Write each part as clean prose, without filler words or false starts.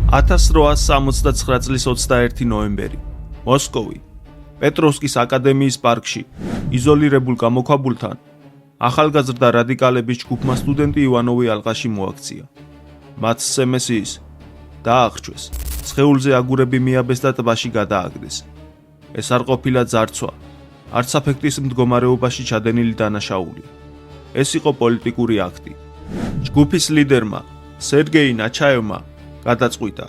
1869 წლის 21 ნოემბერი. მოსკოვი. პეტროვსკის აკადემიის პარკში იზოლირებულ გამოქვაბულთან ახალგაზრდა რადიკალების ჯგუფმა სტუდენტი ივანოვი ალყაში მოაქცია. მათ სემესიის დაახრჩვეს, სხეულზე აგურები მიაბეს და ტბაში გადააგდეს. ეს არ ყოფილა ძარცვა, არც აფექტის მდგომარეობაში ჩადენილი დანაშაული. ეს იყო პოლიტიკური აქტი. ჯგუფის ლიდერმა სერგეი ნაჩაევმა გადაწყვიტა,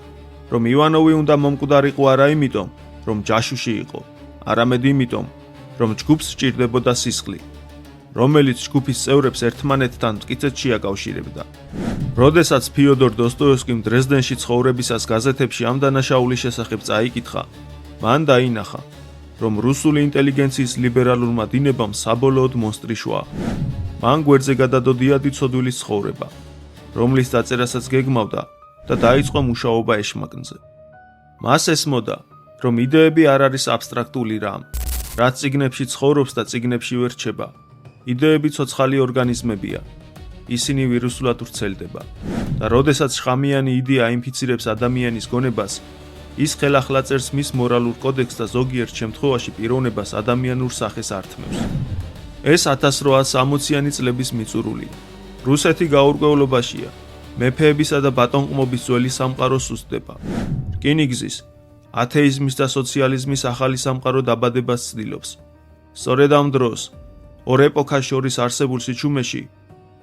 რომ ივანოვი უნდა მომკვდარიყო არა იმიტომ, რომ ჯაშუში იყო, არამედ იმიტომ, რომ ჯგუფს სჭირდებოდა სისხლი, რომელიც ჯგუფის წევრებს ერთმანეთთან მტკიცედ შეაკავშირებდა. როდესაც ფიოდორ დოსტოევსკიმ დრეზდენში ცხოვრებისას გაზეთებში ამ დანაშაულის შესახებ წაიკითხა, მან დაინახა, რომ რუსული ინტელიგენციის ლიბერალურმა დინებამ საბოლოოდ მონსტრი შვა. მან გვერდზე გადადო დიადი ცოდვილის ცხოვრება, რომლის დაწერასაც გეგმავდა და დაიწყო მუშაობა ეშმაკნზე. მას ესმოდა, რომ იდეები არ არის აბსტრაქტული რამ, რაც წიგნებში ცხოვრობს და წიგნებში ვერ რჩება. იდეები ცოცხალი ორგანიზმებია. ისინი ვირუსულად ვრცელდება და როდესაც შხამიანი იდეა აინფიცირებს ადამიანის გონებას, ის ხელახლა წერს მის მორალურ კოდექსს და ზოგიერთ შემთხვევაში პიროვნებას ადამიანურ სახეს ართმევს. ეს 1860-იანი წლების მიწურულია. რუსეთი გაურკვევლობაშია. მეფეებისა და ბატონყმობის ძველი სამყარო სუსტდება. რკინიგზის, ათეიზმის და სოციალიზმის ახალი სამყარო დაბადებას ცდილობს. სწორედ ამ დროს, ორ ეპოქას შორის არსებულ სიჩუმეში,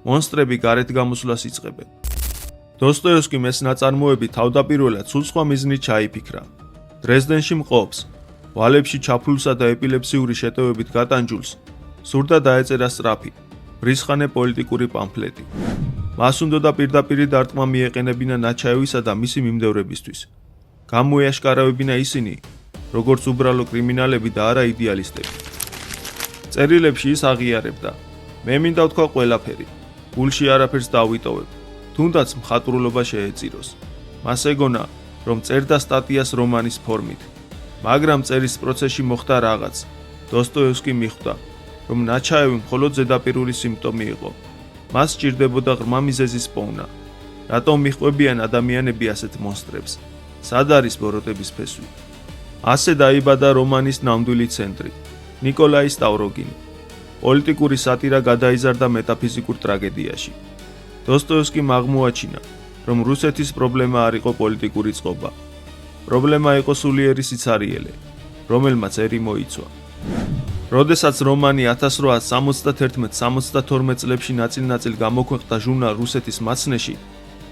მონსტრები გარეთ გამოსვლას იწყებენ. დოსტოევსკიმ ეს ნაწარმოები თავდაპირველად სულ სხვა მიზნით ჩაიფიქრა. დრეზდენში მყოფს, ვალებში ჩაფლულსა და ეპილეფსიური შეტევებით გატანჯულს, სურდა დაეწერა სწრაფი, ბრისხანე პოლიტიკური პამფლეტი. მას უნდოდა პირდაპირი დარტყმა მიეყენებინა ნაჩაევისა და მისი მიმდევრებისთვის. გამოეაშკარავებინა ისინი, როგორც უბრალო კრიმინალები და არა იდეალისტები. წერილებში ის აღიარებდა: მე მინდა ვთქვა ყველაფერი, გულში არაფერს დავიტოვებ, თუნდაც მხატვრულობა შეეწიროს. მას ეგონა, რომ წერდა სტატიას რომანის ფორმით, მაგრამ წერის პროცესში მოხდა რაღაც. დოსტოევსკი მიხვდა, რომ ნაჩაევი მხოლოდ ზედაპირული სიმპტომი იყო. მას სჭირდებოდა ღრმა მიზეზის პოვნა. რატომ მიჰყვებიან ადამიანები ასეთ მონსტრებს? სად არის ბოროტების ფესვი? ასე დაიბადა რომანის ნამდვილი ცენტრი, ნიკოლაი სტავროგინი. პოლიტიკური სატირა გადაიზარდა მეტაფიზიკურ ტრაგედიაში. დოსტოევსკიმ აღმოაჩინა, რომ რუსეთის პრობლემა არ იყო პოლიტიკური წყობა. პრობლემა იყო სულიერი სიცარიელე, რომელმაც ერი მოიცვა. როდესაც რომანი 1871-72 წლებში ნაწილ-ნაწილ გამოქვეყნდა ჟურნალ რუსეთის მაცნეში,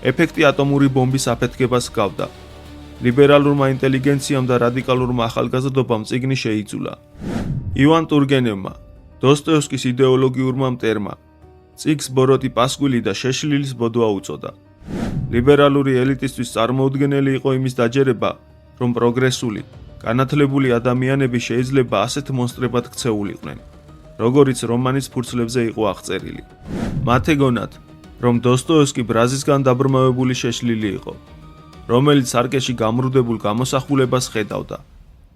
ეფექტი ატომური ბომბის აფეთქებას ჰგავდა. ლიბერალურმა ინტელიგენციამ და რადიკალურმა ახალგაზრდობამ წიგნი შეიძულა. ივან ტურგენევმა, დოსტოევსკის იდეოლოგიურმა მტერმა, წიგნს ბოროტი პასკვილი და შეშლილის ბოდვა უწოდა. ლიბერალური ელიტისთვის წარმოუდგენელი იყო იმის დაჯერება, რომ პროგრესული, განათლებული ადამიანები შეიძლება ასეთ მონსტრებად ქცეულიყვნენ, როგორიც რომანის ფურცლებზე იყო აღწერილი. მათ ეგონათ, რომ დოსტოევსკი ბრაზისგან დაბრმავებული შეშლილი იყო, რომელიც არკეში გამრუდებულ გამოსახულებას ხედავდა,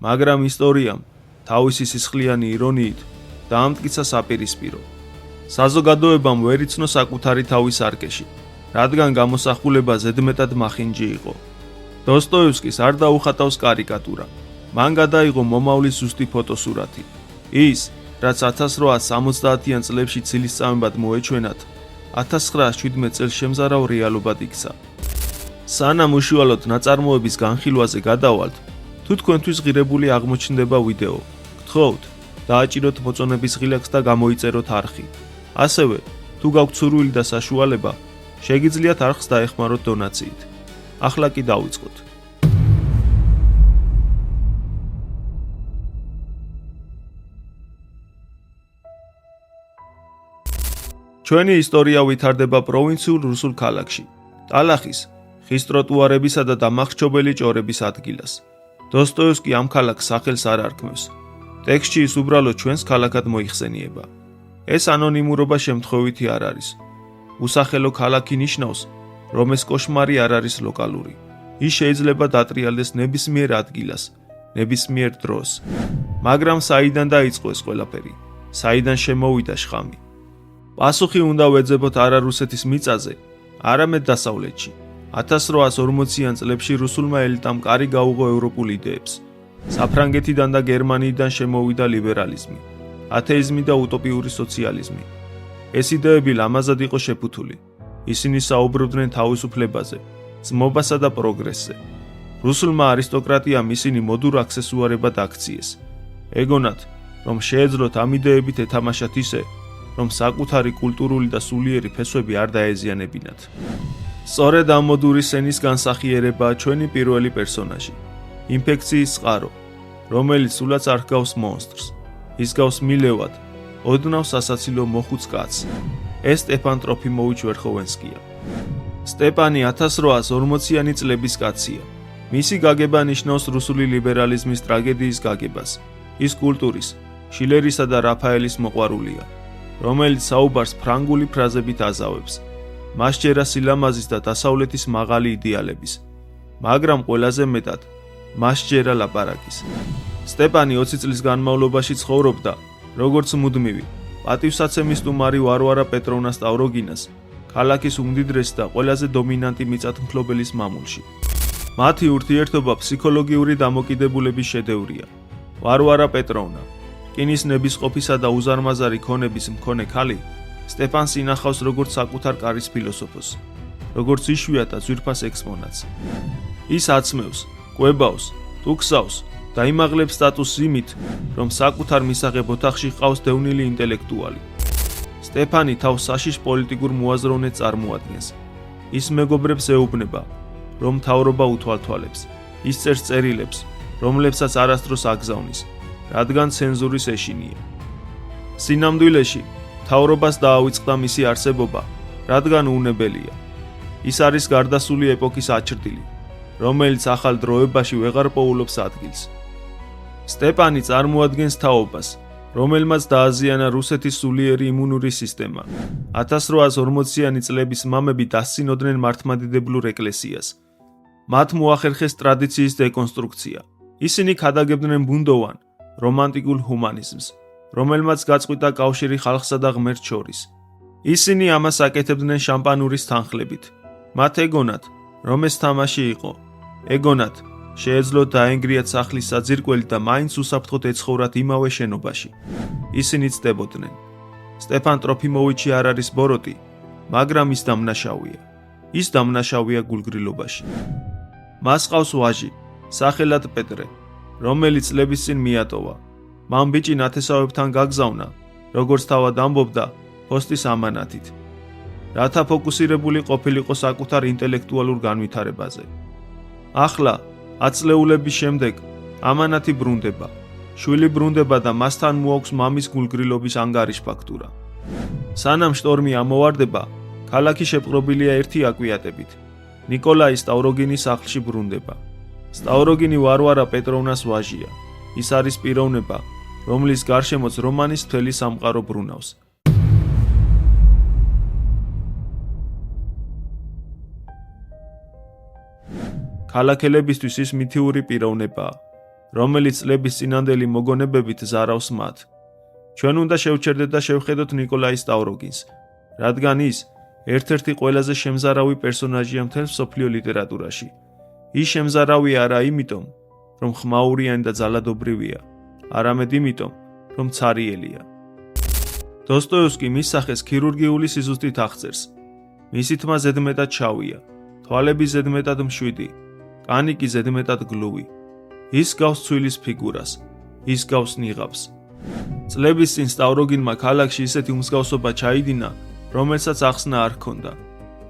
მაგრამ ისტორიამ თავისი სისხლიანი ირონიით დაამტკიცა საპირისპირო. საზოგადოებამ ვერ იცნო საკუთარი თავის არკეში, რადგან გამოსახულება ზედმეტად მახინჯი იყო. დოსტოევსკის არ დაუხატავს კარიკატურა. მან გადაიღო მომავლის ზუსტი ფოტოსურათი. ის, რაც 1870-იან წლებში ცილისწამებად მოეჩვენათ, 1917 წელს შემზარავ რეალობად იქცა. სანამ უშუალოდ ნაწარმოების განხილვაზე გადავალთ, თუ თქვენთვის ღირებული აღმოჩნდება ვიდეო, გთხოვთ, დააჭიროთ მოწონების ღილაკს და გამოიწეროთ არხი. ასევე, თუ გაქვთ სურვილი და საშუალება, შეგიძლიათ არხს დაეხმაროთ დონაციით. ახლა კი დავიწყოთ. ჩვენი ისტორია ვითარდება პროვინციულ რუსულ ქალაქში, ტალახის, ხის ტროტუარებისა და დამახჩობელი ჭორების ადგილას. დოსტოევსკი ამ ქალაქს სახელს არ არქმევს. ტექსტში ის უბრალოდ ჩვენს ქალაქად მოიხსენიება. ეს ანონიმურობა შემთხვევითი არ არის. უსახელო ქალაქი ნიშნავს, რომ ეს კოშმარი არ არის ლოკალური. ის შეიძლება დატრიალდეს ნებისმიერ ადგილას, ნებისმიერ დროს. მაგრამ საიდან დაიწყო ეს ყველაფერი? საიდან შემოვიდა შხამი? პასუხი უნდა ვეძებოთ არა რუსეთის მიწაზე, არამედ დასავლეთში, 1840-იან წლებში რუსულმა ელიტამ კარი გაუღო ევროპულ იდეებს. საფრანგეთიდან და გერმანიიდან შემოვიდა ლიბერალიზმი, ათეიზმი და უტოპიური სოციალიზმი. ეს იდეები ლამაზად იყო შეფუთული. ისინი საუბრობდნენ თავისუფლებაზე, ძმობასა და პროგრესზე. რუსულმა არისტოკრატიამ ისინი მოდურ აქსესუარებად აქციეს. ეგონათ, რომ შეეძლოთ ამ იდეებით ეთამაშათ ისე, რომ საკუთარი კულტურული და სულიერი ფესვები არ დაეზიანებინათ. სწორედ ამ მოდური სენის განსახიერებაა ჩვენი პირველი პერსონაჟი, ინფექციის წყარო, რომელიც სულაც არ ჰგავს მონსტრს, ის გავს მილევად, ოდნავ სასაცილო მოხუც კაცს. ეს სტეპან ტროფიმოვიჩ ვერხოვენსკია. სტეპანი 1840-იანი წლების კაცია. მისი გაგება ნიშნავს რუსული ლიბერალიზმის ტრაგედიის გაგებას. ის კულტურის, შილერისა და რაფაელის მოყვარულია, რომელიც საუბარს ფრანგული ფრაზებით აზავებს. მას ჯერა სილამაზის და დასავლეთის მაღალი იდეალების, მაგრამ ყველაზე მეტად მას ჯერა ლაპარაკის. სტეპანი 20 წლის განმავლობაში ცხოვრობდა, როგორც მუდმივი, პატივსაცემის სტუმარი ვარვარა პეტროვნა სტავროგინას, ქალაქის უმდიდრესი და ყველაზე დომინანტი მიწათმფლობელის მამულში. მათი ურთიერთობა ფსიქოლოგიური დამოკიდებულების შედევრია. ვარვარა პეტროვნა, რკინის ნებისყოფისა და უზარმაზარი ქონების მქონე ქალი, სტეპანს ინახავს როგორც საკუთარ კარის ფილოსოფოსს, როგორც იშვიათ და ძვირფას ექსპონატს. ის აცმევს, კვებავს, ტუქსავს და იმაღლებს სტატუსს იმით, რომ საკუთარ მისაღებ ოთახში ჰყავს დევნილი ინტელექტუალი. სტეპანი თავს საშიშ პოლიტიკურ მოაზროვნედ წარმოადგენს. ის მეგობრებს ეუბნება, რომ მთავრობა უთვალთვალებს, ის წერს წერილებს, რომლებსაც არასდროს აგზავნის, რადგან ცენზურის ეშინია. სინამდვილეში, მთავრობას დაავიწყდა მისი არსებობა, რადგან უუნებელია. ის არის გარდასული ეპოქის აჩრდილი, რომელიც ახალ დროებაში ვეღარ პოულობს ადგილს. სტეპანი წარმოადგენს თაობას, რომელმაც დააზიანა რუსეთის სულიერი იმუნური სისტემა. 1840-იანი წლების მამები დასცინოდნენ მართლმადიდებლურ ეკლესიას. მათ მოახერხეს ტრადიციის დეკონსტრუქცია. ისინი ქადაგებდნენ ბუნდოვან, რომანტიკულ ჰუმანიზმს, რომელმაც გაწყვიტა კავშირი ხალხსა და ღმერთს შორის. ისინი ამას აკეთებდნენ შამპანურის თანხლებით. მათ ეგონათ, რომ ეს თამაში იყო. ეგონათ, შეეძლოთ დაენგრიათ სახლის საძირკველი და მაინც უსაფრთხოდ ეცხოვრათ იმავე შენობაში. ისინი ცდებოდნენ. სტეპან ტროფიმოვიჩი არ არის ბოროტი, მაგრამ ის დამნაშავეა. ის დამნაშავეა გულგრილობაში. მას ყავს ვაჟი, სახელად პეტრე, რომელიც წლების წინ მიატოვა. მან ბიჭი ნათესავებთან გაგზავნა, როგორც თავად ამბობდა, პოსტის ამანათით. რათა ფოკუსირებული ყოფილიყო საკუთარ ინტელექტუალურ განვითარებაზე. ახლა, 10 წლეულების შემდეგ, ამანათი ბრუნდება. შვილი ბრუნდება და მასთან მოაქვს მამის გულგრილობის ანგარიშ ფაქტურა. სანამ შტორმი ამოვარდება, ქალაქი შეპყრობილია ერთი აკვიატებით. ნიკოლაი სტავროგინის სახლში ბრუნდება. სტავროგინი ვარვარა პეტროვნას ვაჟია. ის არის პიროვნება, რომლის გარშემოც რომანის მთელი სამყარო ბრუნავს. ქალაქელებისთვის ის მითიური პიროვნებაა, რომელიც წლების წინანდელი მოგონებებით ზარავს მათ. ჩვენ უნდა შევჩერდეთ და შევხედოთ ნიკოლაი სტავროგინს, რადგან ის ერთ-ერთი ყველაზე შემზარავი პერსონაჟია მთელ მსოფლიო ლიტერატურაში. ის შემზარავი არა იმიტომ, რომ ხმაურიანი და ძალადობრივია, არამედ იმიტომ, რომ ცარიელია. დოსტოევსკი მის სახეს ქირურგიული სიზუსტით აღწერს. მისი თმა ზედმეტად შავია, თვალები ზედმეტად მშვიდი, კანი კი ზედმეტად გლუვი. ის გავს ცვილის ფიგურას, ის გავს ნიღაბს. წლების წინ სტავროგინმა ქალაქში ისეთი უმსგავსობა ჩაიდინა, რომელსაც ახსნა არ ჰქონდა.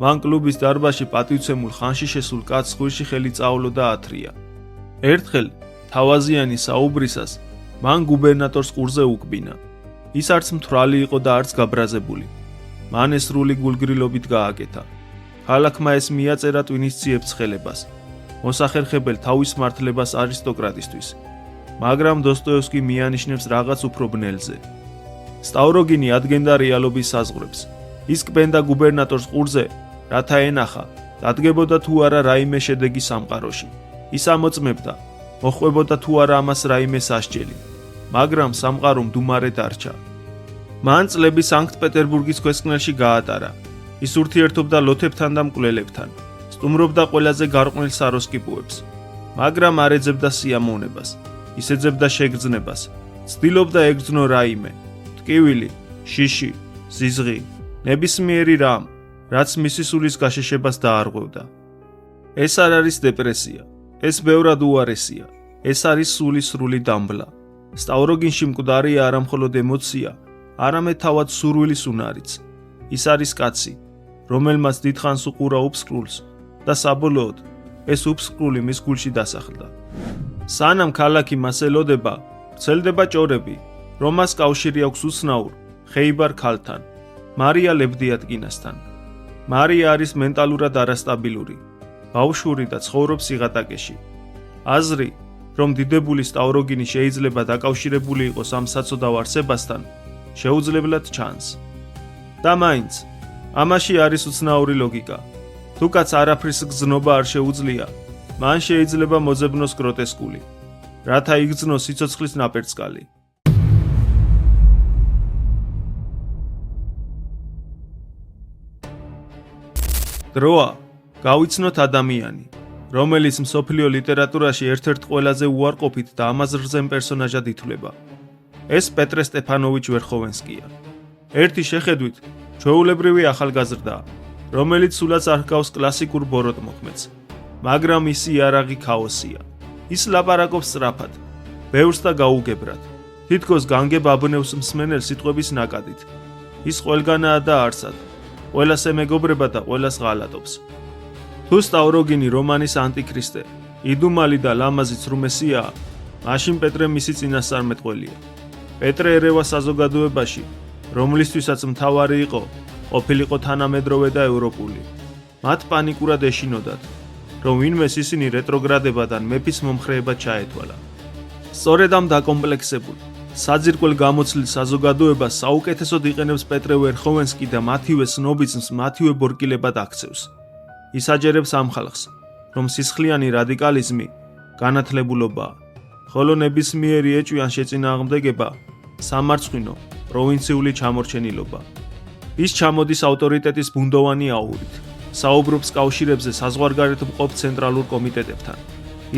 მან კლუბის დარბაზში პატივცემულ ხანში შესულ კაცს ხვირში ხელი წაავლო და ათრია. ერთხელ, თავაზიანი საუბრისას, მან გუბერნატორს ყურზე უკბინა. ის არც მთვრალი იყო და არც გაბრაზებული. მან ეს სრული გულგრილობით გააკეთა. ქალაქმა ეს მიაწერა ტვინისციებ ცხელებას, მოსახერხებელ თავისმართლებას არისტოკრატისთვის, მაგრამ დოსტოევსკი მიანიშნებს რაღაც უფრო ბნელზე. სტავროგინი ადგენდა რეალობის საზღვრებს. ის კბენდა გუბერნატორს ყურზე, რათა ენახა, დადგებოდა თუ არა რაიმე შედეგი სამყაროში. ის ამოწმებდა, მოხვებოდა თუ არა ამას რაიმე სასჯელი, მაგრამ სამყარო მდუმარე დარჩა. მან წლები სანქტ-პეტერბურგის ქვესკნელში გაატარა. ის ურთიერთობდა ლოთებთან და მკვლელებთან, სტუმრობდა ყველაზე გარყვნილ საროსკიპოებს, მაგრამ არ ეძებდა სიამოვნებას, ის ეძებდა შეგრძნებას, ცდილობდა ეგრძნო რაიმე, ტკივილი, შიში, ზიზღი, ნებისმიერი რამ, რაც მისი სულის გაშეშებას დაარღვევდა. ეს არ არის დეპრესია, ეს ბევრად უარესია, ეს არის სულის სრული დამბლა. სტავროგინში მკვდარია არა მხოლოდ ემოცია, არამედ თავად სურვილის უნარიც. ის არის კაცი, რომელმაც დიდხანს უყურა უფსკრულს და საბოლოოდ ეს უფსკრული მის გულში დასახლდა. სანამ ქალაქი მას ელოდება, ვრცელდება ჭორები, რომ მას კავშირი აქვს უცნაურ, ხეიბარ ქალთან, მარია ლებდიატკინასთან. მარია არის მენტალურად არასტაბილური, ბავშვური და ცხოვრობს სიღატაკეში. აზრი, რომ დიდებული სტავროგინი შეიძლება დაკავშირებული იყოს ამ საცოდავ არსებასთან, შეუძლებლად ჩანს. და მაინც, ამაში არის უცნაური ლოგიკა. თუ კაც არაფრის გზნობა არ შეუძლია, მან შეიძლება მოძებნოს გროტესკული, რათა იგრძნოს სიცოცხლის ნაპერწკალი. დროა, გავიცნოთ ადამიანი, რომელიც მსოფლიო ლიტერატურაში ერთ-ერთ ყველაზე უარყოფით და ამაზრზემ პერსონაჟად ითვლება. ეს პეტრე სტეფანოვიჩ ვერხოვენსკია. ერთი შეხედვით, ჩვეულებრივი ახალგაზრდაა, რომელიც სულაც არ ჰგავს კლასიკურ ბოროტმოქმედს, მაგრამ მისი იარაღი ქაოსია. ის ლაპარაკობს სწრაფად, ბევრს და გაუგებრად, თითქოს განგებ აბნევს მსმენელს სიტყვების ნაკადით. ის ყველგანაა და არსად, ყველას ემეგობრება და ყველას ღალატობს. თუ სტავროგინი რომანის ანტიქრისტე, იდუმალი და ლამაზი ცრუმესიაა, მაშინ პეტრე მისი წინასწარმეტყველია. პეტრე ერევა საზოგადოებაში, რომლისთვისაც მთავარი იყო, ყოფილიყო თანამედროვე და ევროპული. მათ პანიკურად ეშინოდათ, რომ ვინმეს ისინი რეტროგრადებად ან მეფის მომხრეებად ჩაეთვალა. სწორედ ამ დაკომპლექსებულ, საძირკველს გამოცდილ საზოგადოებას საუკეთესოდ იყენებს პეტრე ვერხოვენსკი და მათივე სნობიზმს მათივე ბორკილებად აქცევს. ის აჯერებს ამ ხალხს, რომ სისხლიანი რადიკალიზმი განათლებულობაა, ხოლო ნებისმიერი ეჭვი ან შეწინააღმდეგება სამარცხვინო, პროვინციული ჩამორჩენილობა. ის ჩამოდის ავტორიტეტის ბუნდოვანი აურით, საუბრობს კავშირებზე საზღვარგარეთ მყოფ ცენტრალურ კომიტეტებთან.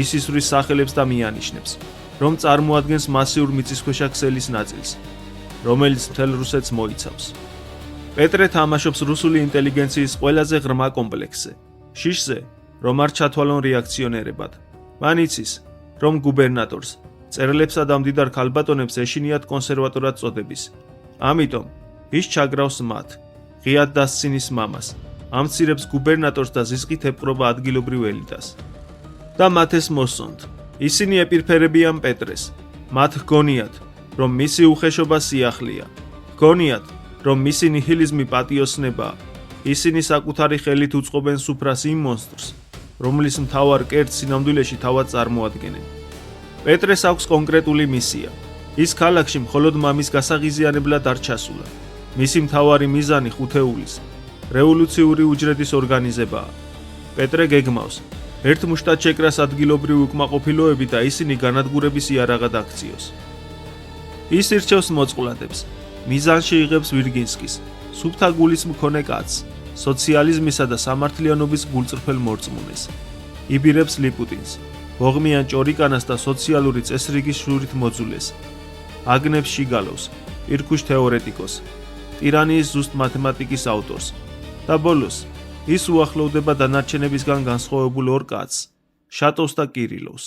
ის ისვრის სახელებს და მიანიშნებს, რომ წარმოადგენს მასიურ მიწისქვეშა ქსელის ნაწილს, რომელიც მთელ რუსეთს მოიცავს. პეტრე თამაშობს რუსული ინტელიგენციის ყველაზე ღრმა კომპლექსზე, შიშზე, რომ არ ჩათვალონ რეაქციონერებად. მან იცის, რომ გუბერნატორს, მწერლებსა და მდიდარ ქალბატონებს ეშინიათ კონსერვატორად წოდების. ამიტომ ის ჩაგრავს მათ, ღიად დასცინის მამას, ამცირებს გუბერნატორს და ზიზღით ეპყრობა ადგილობრივ ელიტას. და მათ ეს მოსწონთ. ისინი ეპირფერებიან პეტრეს. მათ ჰგონიათ, რომ მისი უხეშობა სიახლეა. ჰგონიათ, რომ მისი ნიჰილიზმი პატიოსნებაა. ისინი საკუთარი ხელით უწყობენ სუფრას იმ მონსტრს, რომლის მთავარ კერძს სინამდვილეში თავად წარმოადგენენ. პეტრეს აქვს კონკრეტული მისია. ის ქალაქში მხოლოდ მამის გასაღიზიანებლად არ ჩასულა. მისი მთავარი მიზანი ხუთეულის, რევოლუციური უჯრედის ორგანიზებაა. პეტრე გეგმავს, ერთ მუშტად შეკრას ადგილობრივი უკმაყოფილოები და ისინი განადგურების იარაღად აქციოს. ის ირჩევს მოწყვლადებს, მიზანში იღებს ვირგინსკის, სუფთა გულის მქონე კაცს, სოციალიზმისა და სამართლიანობის გულწრფელ მორწმუნეს. იბირებს ლიპუტინს, ბოღმიან ჭორიკანას და სოციალური წესრიგის შურით მოძულეს. აგნებს შიგალოვს, ირქუშ თეორეტიკოს, ტირანიის ზუსტ მათემატიკის ავტორს და ბოლოს ის უახლოვდება დანარჩენებისგან განსხვავებულ ორ კაცს, შატოვს და კირილოვს.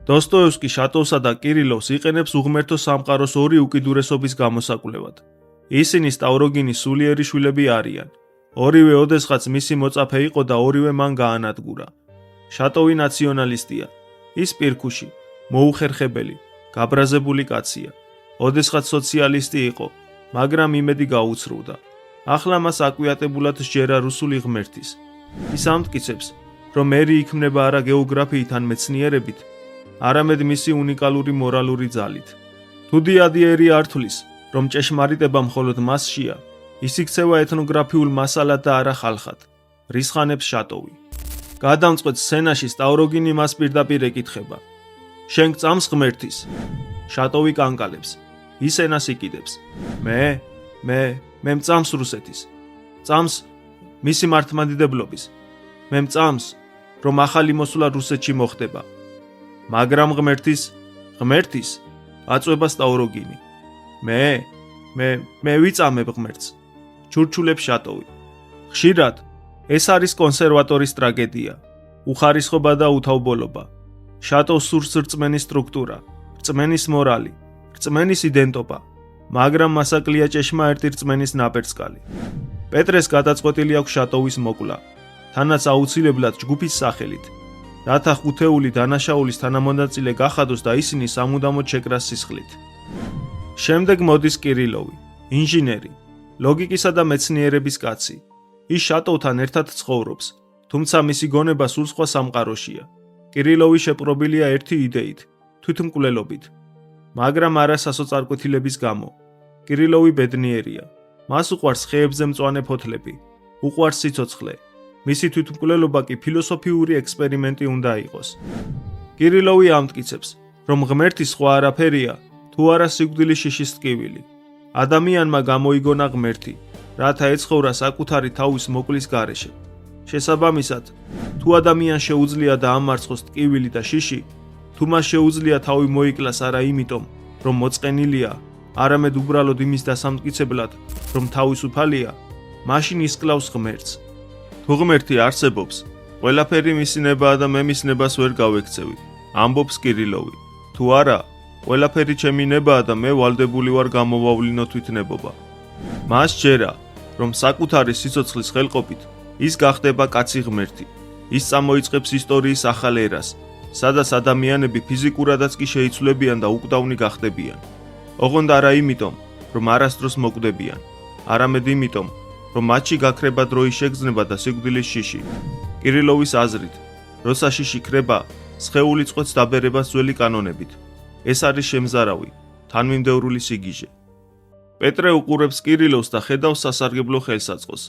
დოსტოევსკი შატოვსა და კირილოვს იყენებს უღმერთო სამყაროს ორი უკიდურესობის გამოსაკვლევად. ისინი სტავროგინის სულიერი შვილები არიან. ორივე ოდესღაც მისი მოწაფე იყო და ორივე მან გაანადგურა. შატოვი ნაციონალისტია, ის პირქუში, მოუხერხებელი, გაბრაზებული კაცია. ოდესღაც სოციალისტი იყო, მაგრამ იმედი გაუცრუდა. ახლა მას აკვიატებულად სჯერა რუსული ღმერთის. ის ამტკიცებს, რომ ერი იქმნება არა გეოგრაფიით ან მეცნიერებით, არამედ მისი უნიკალური მორალური ძალით. თუ დიადი ერი არ თვლის, რომ ჭეშმარიტება მხოლოდ მასშია, ის იქცევა ეთნოგრაფიულ მასალად და არა ხალხად, რის ხანებს შატოვი. გადამწყვეტ სცენაში სტავროგინი მას პირდაპირ ეკითხება. შენ გწამს ღმერთის? შატოვი კანკალებს. ის ენას იკიდებს. მე? მე მწამს რუსეთის. წამს მისი მართლმადიდებლობის. მე მწამს, რომ ახალი მოსვლა რუსეთში მოხდება. მაგრამ ღმერთის აწვება სტავროგინი. მე ვიწამებ ღმერთს. ჩურჩულებს შატოვი. ხშირად ეს არის კონსერვატორის ტრაგედია, უხარისხობა და უთავბოლობა. შატოვს სურს რწმენის სტრუქტურა, რწმენის მორალი, რწმენის იდენტობა, მაგრამ მას აკლია ჭეშმარიტი რწმენის ნაპერწკალი. პეტრეს გადაწყვეტილი აქვს შატოვის მოკლა, თანაც აუცილებლად ჯგუფის სახელით, რათა ხუთეული დანაშაულის თანამონაწილე გახადოს და ისინი სამუდამოდ შეკრას სისხლით. შემდეგ მოდის კირილოვი, ინჟინერი, ლოგიკისა და მეცნიერების კაცი. ის შატოვთან ერთად ცხოვრობს, თუმცა მისი გონება სულ სხვა სამყაროშია. კირილოვი შეპყრობილია ერთი იდეით, თვითმკვლელობით, მაგრამ არა სასოწარკვეთილების გამო. კირილოვი ბედნიერია. მას უყვარს ხეებზე მწვანე ფოთლები, უყვარს სიცოცხლე. მისი თვითმკვლელობა კი ფილოსოფიური ექსპერიმენტი უნდა იყოს. კირილოვი ამტკიცებს, რომ ღმერთი სხვა არაფერია, თუ არა სიკვდილის შიშის ტკივილი. ადამიანმა გამოიგონა ღმერთი, რათა ეცხოვრა საკუთარი თავის მოკლის გარეშე. შესაბამისად, თუ ადამიანს შეუძლია დაამარცხოს ტკივილი და შიში, თუ მას შეუძლია თავი მოიკლას არა იმიტომ, რომ მოწყენილია, არამედ უბრალოდ იმის დასამტკიცებლად, რომ თავისუფალია, მაშინ ისკლავს ღმერთს. თუ ღმერთი არსებობს, ყველაფერი მისი ნებაა და მე მის ნებას ვერ გავექცევი, ამბობს კირილოვი. თუ არა, ყველაფერი ჩემი ნებაა და მე ვალდებული ვარ გამოვავლინო თვითნებობა. მას ჯერა, რომ საკუთარი სიცოცხლის ხელყოფით ის გახდება კაცი ღმერთი. ის წამოიწყებს ისტორიის ახალ ერას, სადაც ადამიანები ფიზიკურადაც კი შეიცვლებიან და უკვდავნი გახდებიან. ოღონდ არა იმიტომ, რომ არასდროს მოკვდებიან, არამედ იმიტომ, რომ მათში გაქრება დროის შეგრძნება და სიკვდილის შიში. კირილოვის აზრით, როცა შიში ქრება, სხეული წყვეტს დაბერებას ძველი კანონებით. ეს არის შემზარავი, თანმიმდევრული სიგიჟე. პეტრე უყურებს კირილოვს და ხედავს სასარგებლო ხელსაწყოს.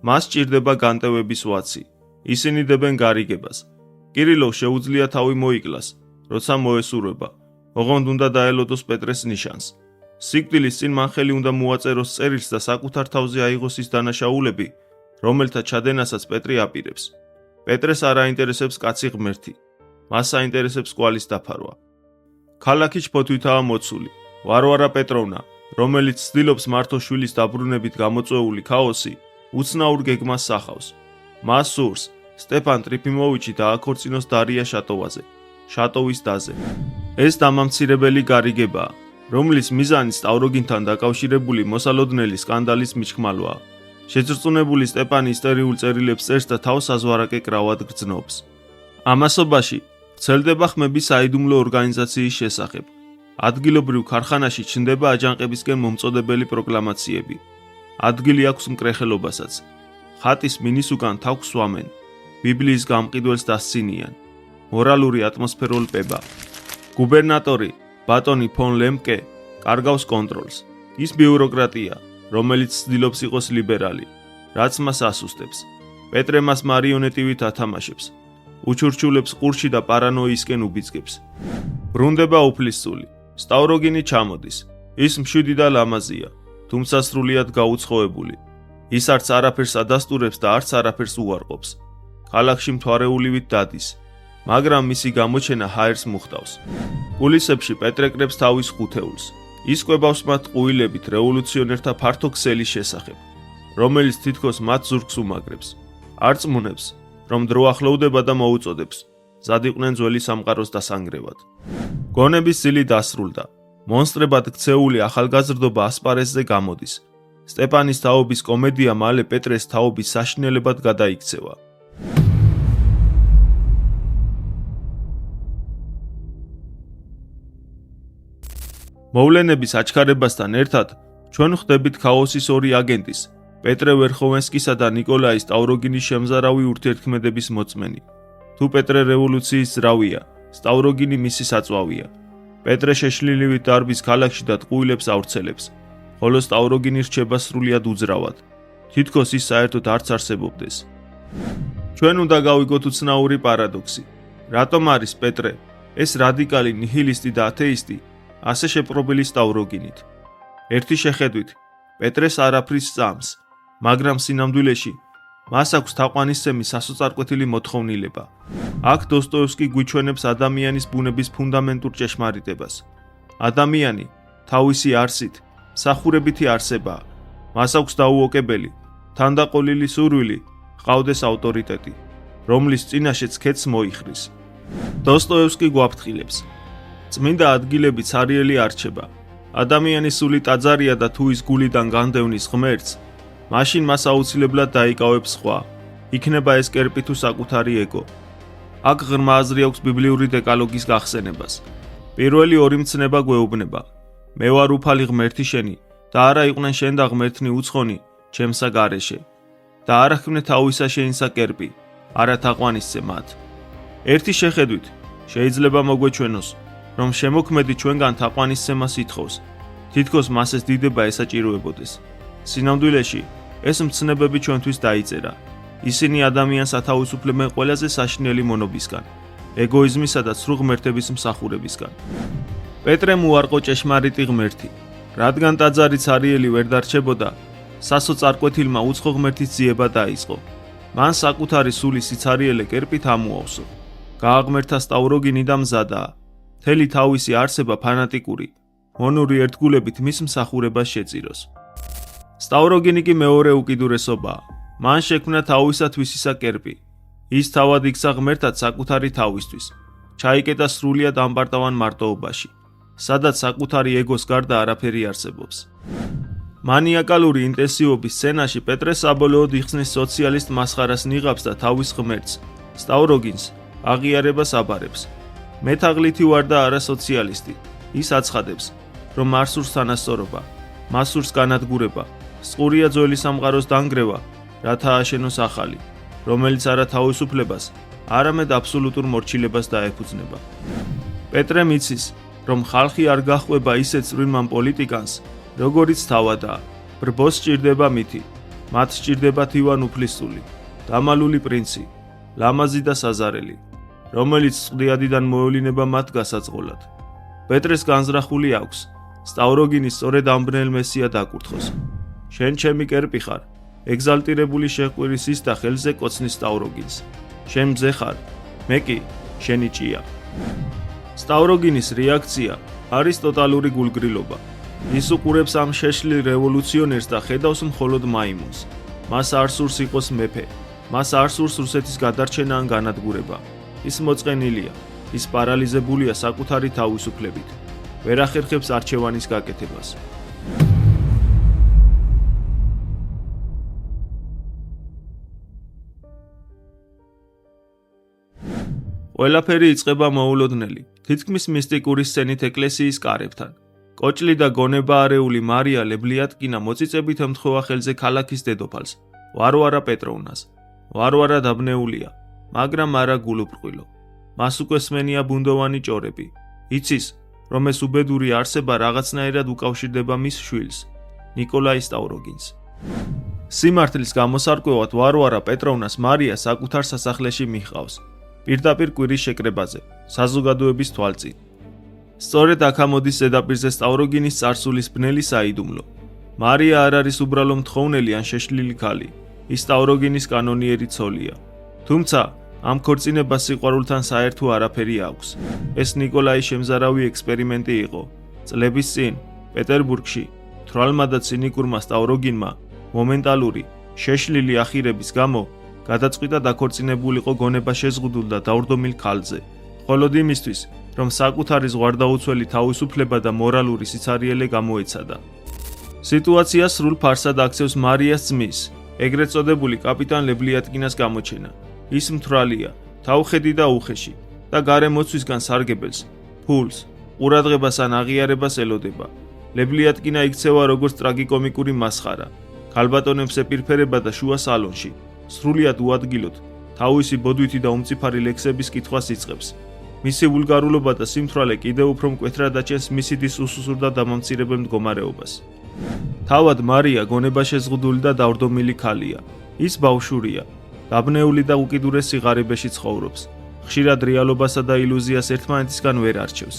მას სჭირდება განტევების ვაცი. ისინი დებენ გარიგებას. კირილოვს შეუძლია თავი მოიკლას, როცა მოესურვება, ოღონდ უნდა დაელოდოს პეტრეს ნიშანს. სიკვდილის წინ მან ხელი უნდა მოაწეროს წერილს და საკუთარ თავზე აიღოს ის დანაშაულები, რომელთა ჩადენასაც პეტრე აპირებს. პეტრეს არ აინტერესებს კაცი ღმერთი, მას აინტერესებს კვალის დაფარვა. ქალაქი ჩფოთვითაა მოცული. ვარვარა პეტროვნა, რომელიც ცდილობს მართოშვილის დაბრუნებით გამოწვეული ქაოსი, უცნაურ გეგმას სახავს. მას სურს სტეპან ტრიფიმოვიჩი დააქორწინოს დარია შატოვაზე, შატოვის დაზე. ეს დამამცირებელი გარიგებაა, რომლის მიზანი სტავროგინთან დაკავშირებული მოსალოდნელი სკანდალის მიჩქმალვაა. შეძრწუნებული სტეპანი ისტორიულ წერილებს წერს და თავს საზვარაკე კრავად გრძნობს. ამასობაში ვრცელდება ხმები საიდუმლო ორგანიზაციის შესახებ. ადგილობრივ ქარხანაში ჩნდება აჯანყებისკენ მომწოდებელი პროკლამაციები. ადგილი აქვს მკრეხელობასაც. ხატის მინის უკან თავს სვამენ. ბიბლიის გამყიდველს დასცინიან. მორალური ატმოსფერო ლპება. გუბერნატორი ბატონი ფონ ლემკე კარგავს კონტროლს. ის ბიუროკრატია, რომელიც ცდილობს იყოს ლიბერალი, რაც მას ასუსტებს. პეტრე მას მარიონეტივით ათამაშებს. უჩურჩულებს ყურში და პარანოიისკენ უბიძგებს. ბრუნდება უფლისწული. სტავროგინი ჩამოდის. ის მშვიდი და ლამაზია, თუმცა სრულიად გაუცხოებული. ის არც არაფერს ადასტურებს და არც არაფერს უარყოფს. ქალაქში მთვარეულივით დადის, მაგრამ მისი გამოჩენა ჰაერს მუხტავს. კულისებში პეტრე კრებს თავის ხუთეულს. ის კვებავს მათ ყუილებით რევოლუციონერთა ფართო ქსელის შესახებ, რომელიც თითქოს მათ ზურგს უმაგრებს. არწმუნებს, რომ დრო ახლოვდება და მოუწოდებს, ზად იყვნენ ძველი სამყაროს დასანგრევად. გონების ძილი დასრულდა. მონსტრებად ქცეული ახალგაზრდობა ასპარეზზე გამოდის. სტეპანის თაობის კომედია მალე პეტრეს თაობის საშინელებად გადაიქცევა. მოვლენების აჩქარებასთან ერთად ჩვენ ხვდებით ქაოსის ორი აგენტის, პეტრე ვერხოვენსკისა და ნიკოლაი სტავროგინის შემზარავი ურთიერთქმედების მოწმენი. თუ პეტრე რევოლუციის ძრავია, სტავროგინი მისი საწვავია. პეტრე შეშლილივით დარბის ქალაქში და ტყუილებს ავრცელებს, ხოლო სტავროგინი რჩება სრულიად უძრავად. თითქოს ის საერთოდ არც არსებობდეს. ჩვენ უნდა გავიგოთ უცნაური პარადოქსი. რატომ არის პეტრე, ეს რადიკალი ნიჰილისტი და ათეისტი, ასე შეპყრობილი სტავროგინით? ერთი შეხედვით, პეტრეს არაფრის სწამს, მაგრამ სინამდვილეში მას აქვს თაყვანისცემი სასოწარკვეთილი მოთხოვნილება. აქ დოსტოევსკი გვიჩვენებს ადამიანის ბუნების ფუნდამენტურ ჭეშმარიტებას. ადამიანი თავისი არსით მსახურებითი არსებაა. მას აქვს დაუოკებელი, თანდაყოლილი სურვილი, ჰყავდეს ავტორიტეტი, რომლის წინაშეც ქეთს მოიხრის. დოსტოევსკი გვაფრთხილებს: წმინდა ადგილები ცარიელი არჩება. ადამიანის სული ტაძარია და თუ ის გულიდან განდევნის ღმერთს, მაშინ მას აუცილებლად დაიკავებს სხვა. იქნება ეს კერპი თუ საკუთარი ეგო. აქ ღრმა აზრი აქვს ბიბლიური დეკალოგის გახსენებას. პირველი ორი მცნება გვეუბნება: მე ვარ უფალი ღმერთი შენი და არა იყვნენ შენ და ღმერთნი უცხონი ჩემსა გარეშე. და არა ქმნე თავისა შენსა კერპი, არა თაყვანისცე მათ. ერთი შეხედვით შეიძლება მოგვეჩვენოს, რომ შემოქმედი ჩვენგან თაყვანისცემას ითხოვს, თითქოს მას ეს დიდება ესაჭიროებოდეს. სინამდვილეში ეს მცნებები ჩვენთვის დაიწერა. ისინი ადამიანს ათავისუფლებენ ყველაზე საშინელი მონობისგან, ეგოიზმისა და ცრუ ღმერთების მსახურებისგან. პეტრემ უარყო ჭეშმარიტი ღმერთი, რადგან ტაძარი ცარიელი ვერ დარჩებოდა, სასოწარკვეთილმა უცხო ღმერთის ძიება დაიწყო. მან საკუთარი სულის სიცარიელე კერპით ამოავსო. გააღმერთა სტავროგინი და მზადაა. მთელი თავისი არსება ფანატიკური, მონური ერთგულებით მის მსახურებას შეწიროს. სტავროგინი კი მეორე უკიდურესობაა. მან შექმნა თავისათვის ისა კერპი. ის თავად იქცა ღმერთად საკუთარი თავისთვის. ჩაიკეტა სრულიად ამპარტავან მარტოობაში, სადაც საკუთარი ეგოს გარდა არაფერი არსებობს. მანიაკალური ინტენსივობის სცენაში პეტრე საბოლოოდ იხსნის სოციალისტ მასხარას ნიღაბს და თავის ღმერთს, სტავროგინს, აღიარებას აბარებს. მეთაღლითი ვარ და არა სოციალისტი. ის აცხადებს, რომ არ სურს თანასწორობა, მას სურს განადგურება, სყურია ძველი სამყაროს დანგრევა, რათა ააშენოს ახალი, რომელიც არა თავისუფლებას, არამედ აბსოლუტურ მორჩილებას დაეფუძნება. პეტრემ იცის, რომ ხალხი არ გაჰყვება ისეთ წვრილმან პოლიტიკანს, როგორიც თავადაა. ბრბოს სჭირდება მითი, მათ სჭირდებათ ივან უფლისწული, დამალული პრინცი, ლამაზი და საზარელი, რომელიც წყდიადიდან მოევლინება მათ გასაწყოლად. პეტრეს განზრახული აქვს, სტავროგინის სწორედ ამ ბნელ მესია დაკურთხოს. შენ ჩემი კერპი ხარ, ეგზალტირებული შეჰყვირის ის და ხელზე კოცნის სტავროგინს. შენ მძე ხარ, მე კი შენი ჭია. სტავროგინის რეაქცია არის ტოტალური გულგრილობა. ის უყურებს ამ შეშლილ რევოლუციონერს და ხედავს მხოლოდ მაიმუნს. მას არ სურს იყოს მეფე, მას არ სურს რუსეთის გადარჩენა ან განადგურება. ის მოწყენილია, ის პარალიზებულია საკუთარი თავისუფლებით. ვერ ახერხებს არჩევანის გაკეთებას. ყველაფერი იწყება მოულოდნელი, თითქმის მისტიკური სცენით ეკლესიის კარებთან. კოჭლი და გონება არეული მარია ლებლიატკინა მოწიწებით ემთხვევა ხელზე ქალაქის დედოფალს, ვარვარა პეტროვნას. ვარვარა დაბნეულია, მაგრამ არა გულუბრყვილო. მას უკვე სმენია ბუნდოვანი ჭორები. იცის, რომ ეს უბედური არსება რაღაცნაირად უკავშირდება მის შვილს, ნიკოლაი სტავროგინს. სიმართლის გამოსარკვევად ვარვარა პეტროვნას მარია საკუთარ სასახლეში მიჰყავს, პირდაპირ კვირის შეკრებაზე, საზოგადოების თვალწინ. სწორედ აქ ამოდის ზედაპირზე სტავროგინის წარსულის ბნელი საიდუმლო. მარია არ არის უბრალო მთხოვნელი ან შეშლილი ქალი, ის სტავროგინის კანონიერი ცოლია. თუმცა ამ ქორწინებას სიყვარულთან საერთო არაფერი აქვს. ეს ნიკოლაის შემზარავი ექსპერიმენტი იყო. წლების წინ პეტერბურგში თვალმა და ცინიკურმა სტავროგინმა მომენტალური შეშლილი ახირების გამო გადაწყვიტა დაქორწინებულიყო გონება შეზღუდულ და დავრდომილ ქალზე, მხოლოდ იმისთვის, რომ საკუთარი ზღვარდაუცველი თავისუფლება და მორალური სიცარიელე გამოეცადა. სიტუაცია სრულ ფარსად აქცევს მარიას ძმის, ეგრეთ წოდებული კაპიტან ლებლიატკინას გამოჩენა. ის მთვრალია, თავხედი და უხეში და გარემოცვისგან სარგებელს, ფულს, ყურადღებას ან აღიარებას ელოდება. ლებლიატკინა იქცევა როგორც ტრაგიკომიკური მასხარა, ქალბატონებს ეპირფერება და შუა სალონში, სრულიად უადგილოდ, თავისი ბოდვითი და უმწიფარი ლექსების კითხვას იწყებს. მისი ვულგარულობა და სიმთვრალე კიდევ უფრო მკვეთრად აჩენს მისი დის უსუსურ და დამამცირებელ მდგომარეობას. თავად მარია გონება შეზღუდული და დავრდომილი ქალია. ის ბავშვურია, დაბნეული და უკიდურეს სიღარიბეში ცხოვრობს. ხშირად რეალობასა და ილუზიას ერთმანეთისგან ვერ არჩევს.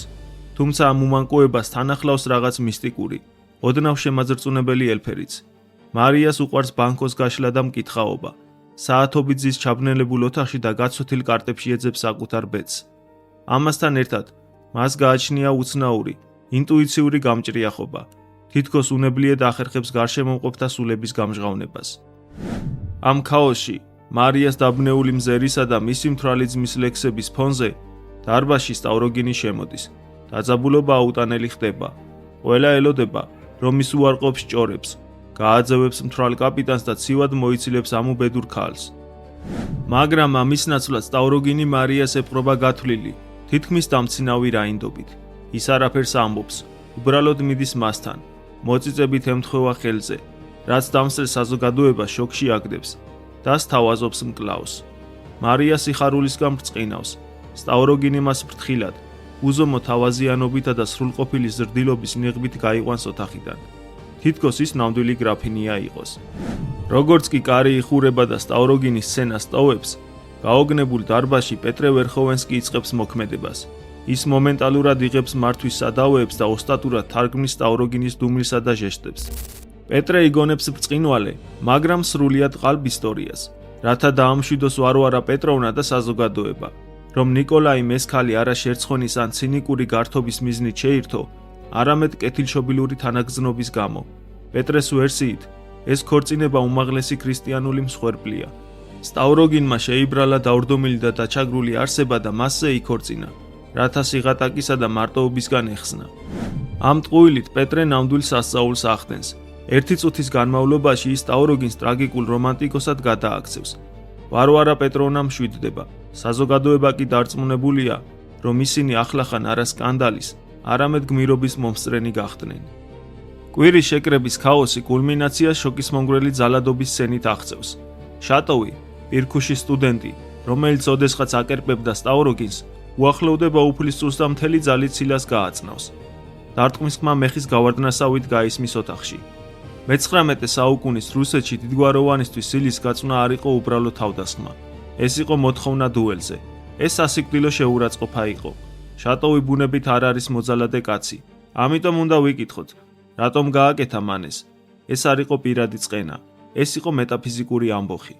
თუმცა ამ უმანკოებას თან ახლავს რაღაც მისტიკური, ოდნავ შემაძრწუნებელი ელფერიც. მარიას უყვარს ბანკოს გაშლა და მკითხაობა. საათობით ზის ჩაბნელებულ ოთახში და გაცვეთილ კარტებში ეძებს საკუთარ ბედს. ამასთან ერთად მას გააჩნია უცნაური, ინტუიციური გამჭრიახობა. თითქოს უნებლიეთ ახერხებს გარშემომყოფთა სულების გამჟღავნებას. ამ ქაოსში მარიას დაბნეული მზერისა და მისი მთვრალი ძმის ლექსების ფონზე დარბაზში სტავროგინი შემოდის. დაძაბულობა აუტანელი ხდება. ყველა ელოდება, რომ ის უარყოფს ჭორებს, გააძევებს მთვრალ კაპიტანს და ცივად მოიცილებს ამ უბედურ ქალს. მაგრამ ამის ნაცვლად სტავროგინი მარიას ეპყრობა გათვლილი, თითქმის დამცინავი რაინდობით. ის არაფერს ამბობს, უბრალოდ მიდის მასთან, მოწიწებით ემთხვევა ხელზე, რაც დამსწრე საზოგადოებას შოკში აგდებს და სთავაზობს მკლავს. მარია სიხარულისგან ბრწყინავს, სტავროგინი მას ფრთხილად, უზომო თავაზიანობითა და სრულყოფილი ზრდილობის ნიღბით გაიყვანს ოთახიდან. თითქოს ის ნამდვილი გრაფინია იყოს. როგორც კი კარი იხურება და სტავროგინის სცენას ტოვებს, გაოგნებულ დარბაზში პეტრე ვერხოვენსკი იწყებს მოქმედებას. ის მომენტალურად იღებს მართვის სადავეებს და ოსტატურად თარგმნის სტავროგინის დუმილსა და ჟესტებს. პეტრე იგონებს ბრწყინვალე, მაგრამ სრულიად ყალბ ისტორიას, რათა დაამშვიდოს ვარვარა პეტროვნა და საზოგადოება, რომ ნიკოლაი მესქალი არა შერცხონის ან ცინიკური გართობის მიზნით შეირთო, არამედ კეთილშობილური თანაგრძნობის გამო. პეტრეს ვერსიით, ეს ქორწინება უმაღლესი ქრისტიანული მსხვერპლია. სტავროგინმა შეიბრალა დაურდომილი და დაჩაგრული არსება და მასზე იქორწინა, რათა სიღატაკისა და მარტოობისგან ეხსნა. ამ ტყუილით პეტრე ნამდვილ სასწაულს ახდენს. ერთი წუთის განმავლობაში ის სტავროგინს ტრაგიკულ რომანტიკოსად გადააქცევს. ვარვარა პეტროვნა მშვიდდება. საზოგადოება კი დარწმუნებულია, რომ ისინი ახლახან არა სკანდალის, არამედ გმირობის მომსწრენი გახდნენ. კვირის შეკრების ქაოსი კულმინაციას შოკისმომგვრელი ძალადობის სცენით აღწევს. შატოვი, პირქუშის სტუდენტი, რომელიც ოდესღაც აკერპებდა სტავროგინს, უახლოვდება უფლისწულს და მთელი ძალით ცილას გააწნავს. დარტყმისხმა მეხის გავარდნასავით გაისმის ოთახში. მე-19 საუკუნის რუსეთში დიდგვაროვანისთვის სილის გაწვნა არ იყო უბრალო თავდასხმა. ეს იყო მოთხოვნა დუელზე. ეს სასიკვდილო შეურაცხყოფა იყო. შატოვი ბუნებით არ არის მოძალადე კაცი. ამიტომ უნდა ვიკითხოთ, რატომ გააკეთა მან ეს? ეს არ იყო პირადი წყენა. ეს იყო მეტაფიზიკური ამბოხი.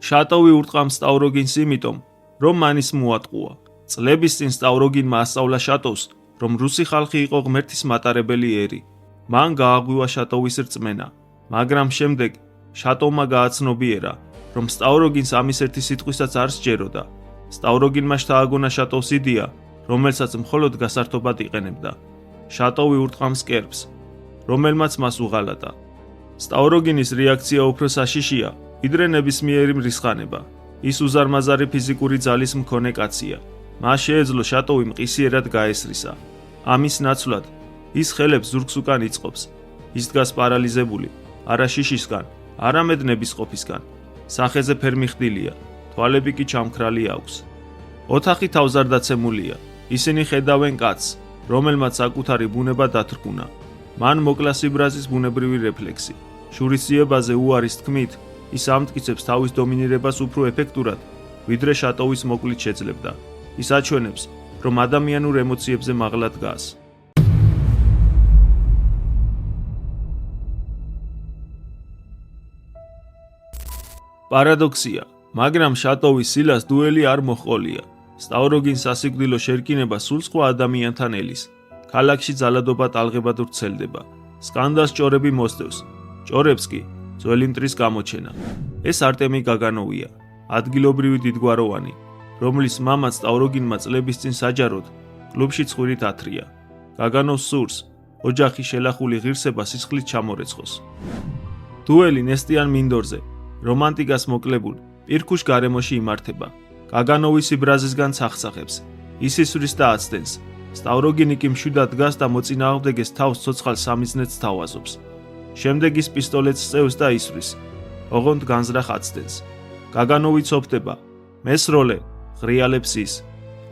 შატოვი ურტყამს სტავროგინს იმიტომ, რომ მან ის მოატყუა. წლების წინ სტავროგინმა ასწავლა შატოვს, რომ რუსი ხალხი იყო ღმერთის მატარებელი ერი. მან გააღვივა შატოვის რწმენა, მაგრამ შემდეგ შატოვმა გააცნობიერა, რომ სტავროგინს ამის ერთი სიტყვისაც არ სჯეროდა. სტავროგინმა შთააგონა შატოვს იდეა, რომელსაც მხოლოდ გასართობად იყენებდა. შატოვი ურტყამს კერპს, რომელმაც მას უღალატა. სტავროგინის რეაქცია უფრო საშიშია, ვიდრე ნებისმიერი მრისხანება. ის უზარმაზარი ფიზიკური ძალის მქონე კაცია. მას შეეძლო შატოვი მყისიერად გაესრისა. ამის ნაცვლად ის ხელებს ზურგს უკან იწყობს. ის დგას პარალიზებული, არა შიშისგან, არამედ ნებისყოფისგან. სახეზე ფერმიხდილია, თვალები კი ჩამქრალი აქვს. ოთახი თავზარდაცემულია. ისინი ხედავენ კაცს, რომელმაც საკუთარი ბუნება დათრგუნა. მან მოკლა სიბრაზის ბუნებრივი რეფლექსი. შურისძიებაზე უარის თქმით, ის ამტკიცებს თავის დომინირებას უფრო ეფექტურად, ვიდრე შატოვის მოკლით შეძლებდა. ის აჩვენებს, რომ ადამიანურ ემოციებზე მაღლა დგას. პარადოქსია, მაგრამ შატოვის სილას დუელი არ მოჰყოლია. სტავროგინს სასიკვდილო შერკინება სულ სხვა ადამიანთან ელის. ქალაქში ძალადობა ტალღებად ვრცელდება. სკანდას ჭორები მოსდევს. ჭორებს კი ძველი მტრის გამოჩენა. ეს არტემი გაგანოვია, ადგილობრივი დიდგვაროვანი, რომლის მამაც სტავროგინმა წლების წინ საჯაროდ კლუბში ცხვირით ათრია. გაგანოვს სურს, ოჯახი შელახული ღირსება სისხლით ჩამორეცხოს. დუელი ნესტიან მინდორზე, რომანტიკას მოკლებულ, პირქუშ გარემოში იმართება. გაგანოვი სიბრაზისგან ცახცახებს, ისისვრის და აცდენს. სტავროგინი კი მშვიდად დგას და მოწინააღმდეგეს თავს ცოცხალ სამიზნეც თავაზობს. შემდეგ ის პისტოლეტს წევს და ისვრის. ოღონდ განზრახ აცდენს. გაგანოვი ცოფდება. მესროლე ღრიალებს ის.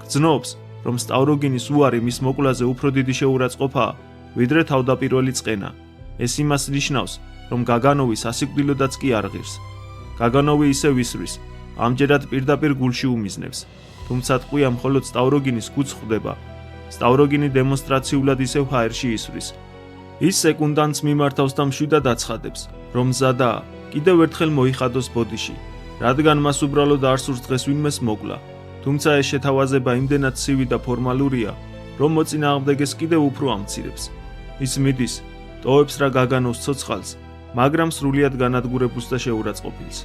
გრძნობს, რომ სტავროგინის უარი მის მოკვლაზე უფრო დიდი შეურაცხყოფაა, ვიდრე თავდაპირველი წყენა. ეს იმას ნიშნავს, რომ გაგანოვი სასიკვდილოდაც კი არ ღირს. გაგანოვი ისევ ისვრის, ამჯერად პირდაპირ გულში უმიზნებს, თუმცა ტყვია მხოლოდ სტავროგინის გულს ხვდება. სტავროგინი დემონსტრაციულად ისევ ჰაერში ისვრის. ის სეკუნდანტს მიმართავს და მშვიდად აცხადებს, რომ მზადაა კიდევ ერთხელ მოიხადოს ბოდიში, რადგან მას უბრალოდ არ სურს დღეს ვინმეს მოკლა. თუმცა ეს შეთავაზება იმდენად ცივი და ფორმალურია, რომ მოწინააღმდეგეს კიდევ უფრო ამცირებს. ის მიდის, ტოვებს რა გაგანოს ცოცხალს, მაგრამ სრულიად განადგურებულს და შეურაცხყოფილს.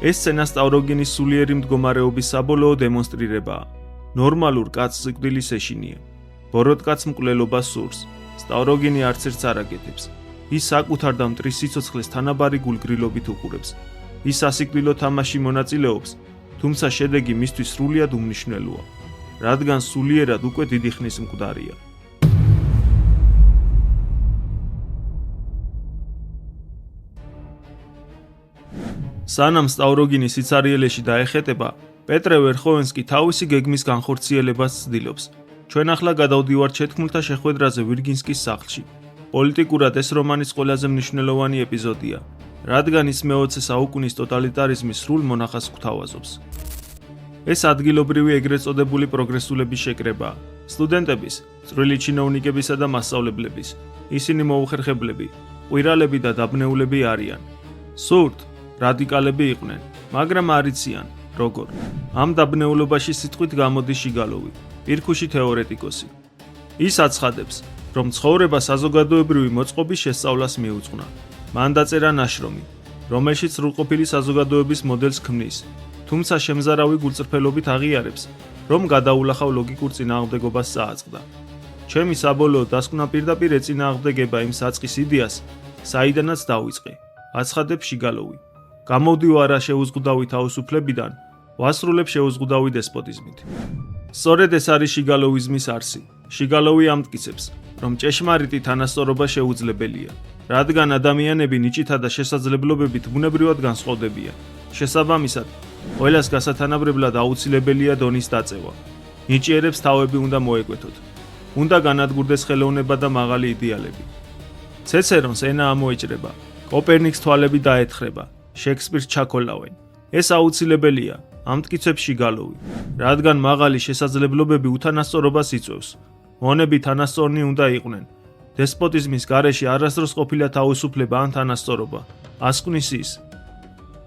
ეს სცენა სტავროგინის სულიერი მდგომარეობის საბოლოო დემონსტრირებაა. ნორმალურ კაცს სიკვდილის ეშინია. ბოროტკაცს მკვლელობას სურს. სტავროგინი არც ერთს არ აკეთებს. ის საკუთარ და მტრის სიცოცხლეს თანაბარი გულგრილობით უყურებს. ის სასიკვდილო თამაში მონაწილეობს, თუმცა შედეგი მისთვის სრულიად უმნიშვნელოა, რადგან სულიერად უკვე დიდი ხნის მკვდარია. სანამ სტავროგინი სიცარიელეში დაეხეტება, პეტრე ვერხოვენსკი თავისი გეგმის განხორციელებას ცდილობს. ჩვენ ახლა გადავდივართ შეთქმულთა შეხვედრაზე ვირგინსკის სახლში. პოლიტიკურად ეს რომანის ყველაზე მნიშვნელოვანი ეპიზოდია, რადგან ის მე-20 საუკუნის ტოტალიტარიზმის სრულ მონახაზს გვთავაზობს. ეს ადგილობრივი ეგრეთ წოდებული პროგრესულების შეკრებაა. სტუდენტების, წვრილი ჩინოვნიკებისა და მასწავლებლების. ისინი მოუხერხებლები, ყვირალები და დაბნეულები არიან. სურთ, რადიკალები იყვნენ, მაგრამ არ იციან, როგორ. ამ დაბნეულობაში სიტყვით გამოდის შიგალოვი, პირქუში თეორეტიკოსი. ის აცხადებს, რომ ცხოვრება საზოგადოებრივი მოწყობის შესწავლას მიუძღვნა. მან დაწერა ნაშრომი, რომელშიც სრულყოფილი საზოგადოების მოდელს ქმნის, თუმცა შემზარავი გულწრფელობით აღიარებს, რომ გადაულახავ ლოგიკურ წინააღმდეგობას წააწყდა. ჩემი საბოლოო დასკვნა პირდაპირ ეწინააღმდეგება იმ საწყის იდეას, საიდანაც დავიწყე, აცხადებს შიგალოვი. გამოვდივარ რა შეუზღუდავი თავისუფლებიდან, ვასრულებ შეუზღუდავი დესპოტიზმით. სწორედ ეს არის შიგალოვიზმის არსი. შიგალოვი ამტკიცებს, რომ ჭეშმარიტი თანასწორობა შეუძლებელია, რადგან ადამიანები ნიჭითა და შესაძლებლობებით ბუნებრივად განსხვავდებიან. შესაბამისად, ყველას გასათანაბრებლად აუცილებელია დონის დაწევა. ნიჭიერებს თავები უნდა მოეკვეთოთ. უნდა განადგურდეს ხელოვნება და მაღალი იდეალები. ცეცერონს ენა ამოეჭრება, კოპერნიკს თვალები დაეთხრება, შექსპირს ჩაქოლავენ. ეს აუცილებელია, ამტკიცებს შიგალოვი, რადგან მაღალი შესაძლებლობები უთანასწორობას იწვევს. მონები თანასწორნი უნდა იყვნენ. დესპოტიზმის გარეშე არასდროს ყოფილა თავისუფლება ან თანასწორობა. ასკვნის ის.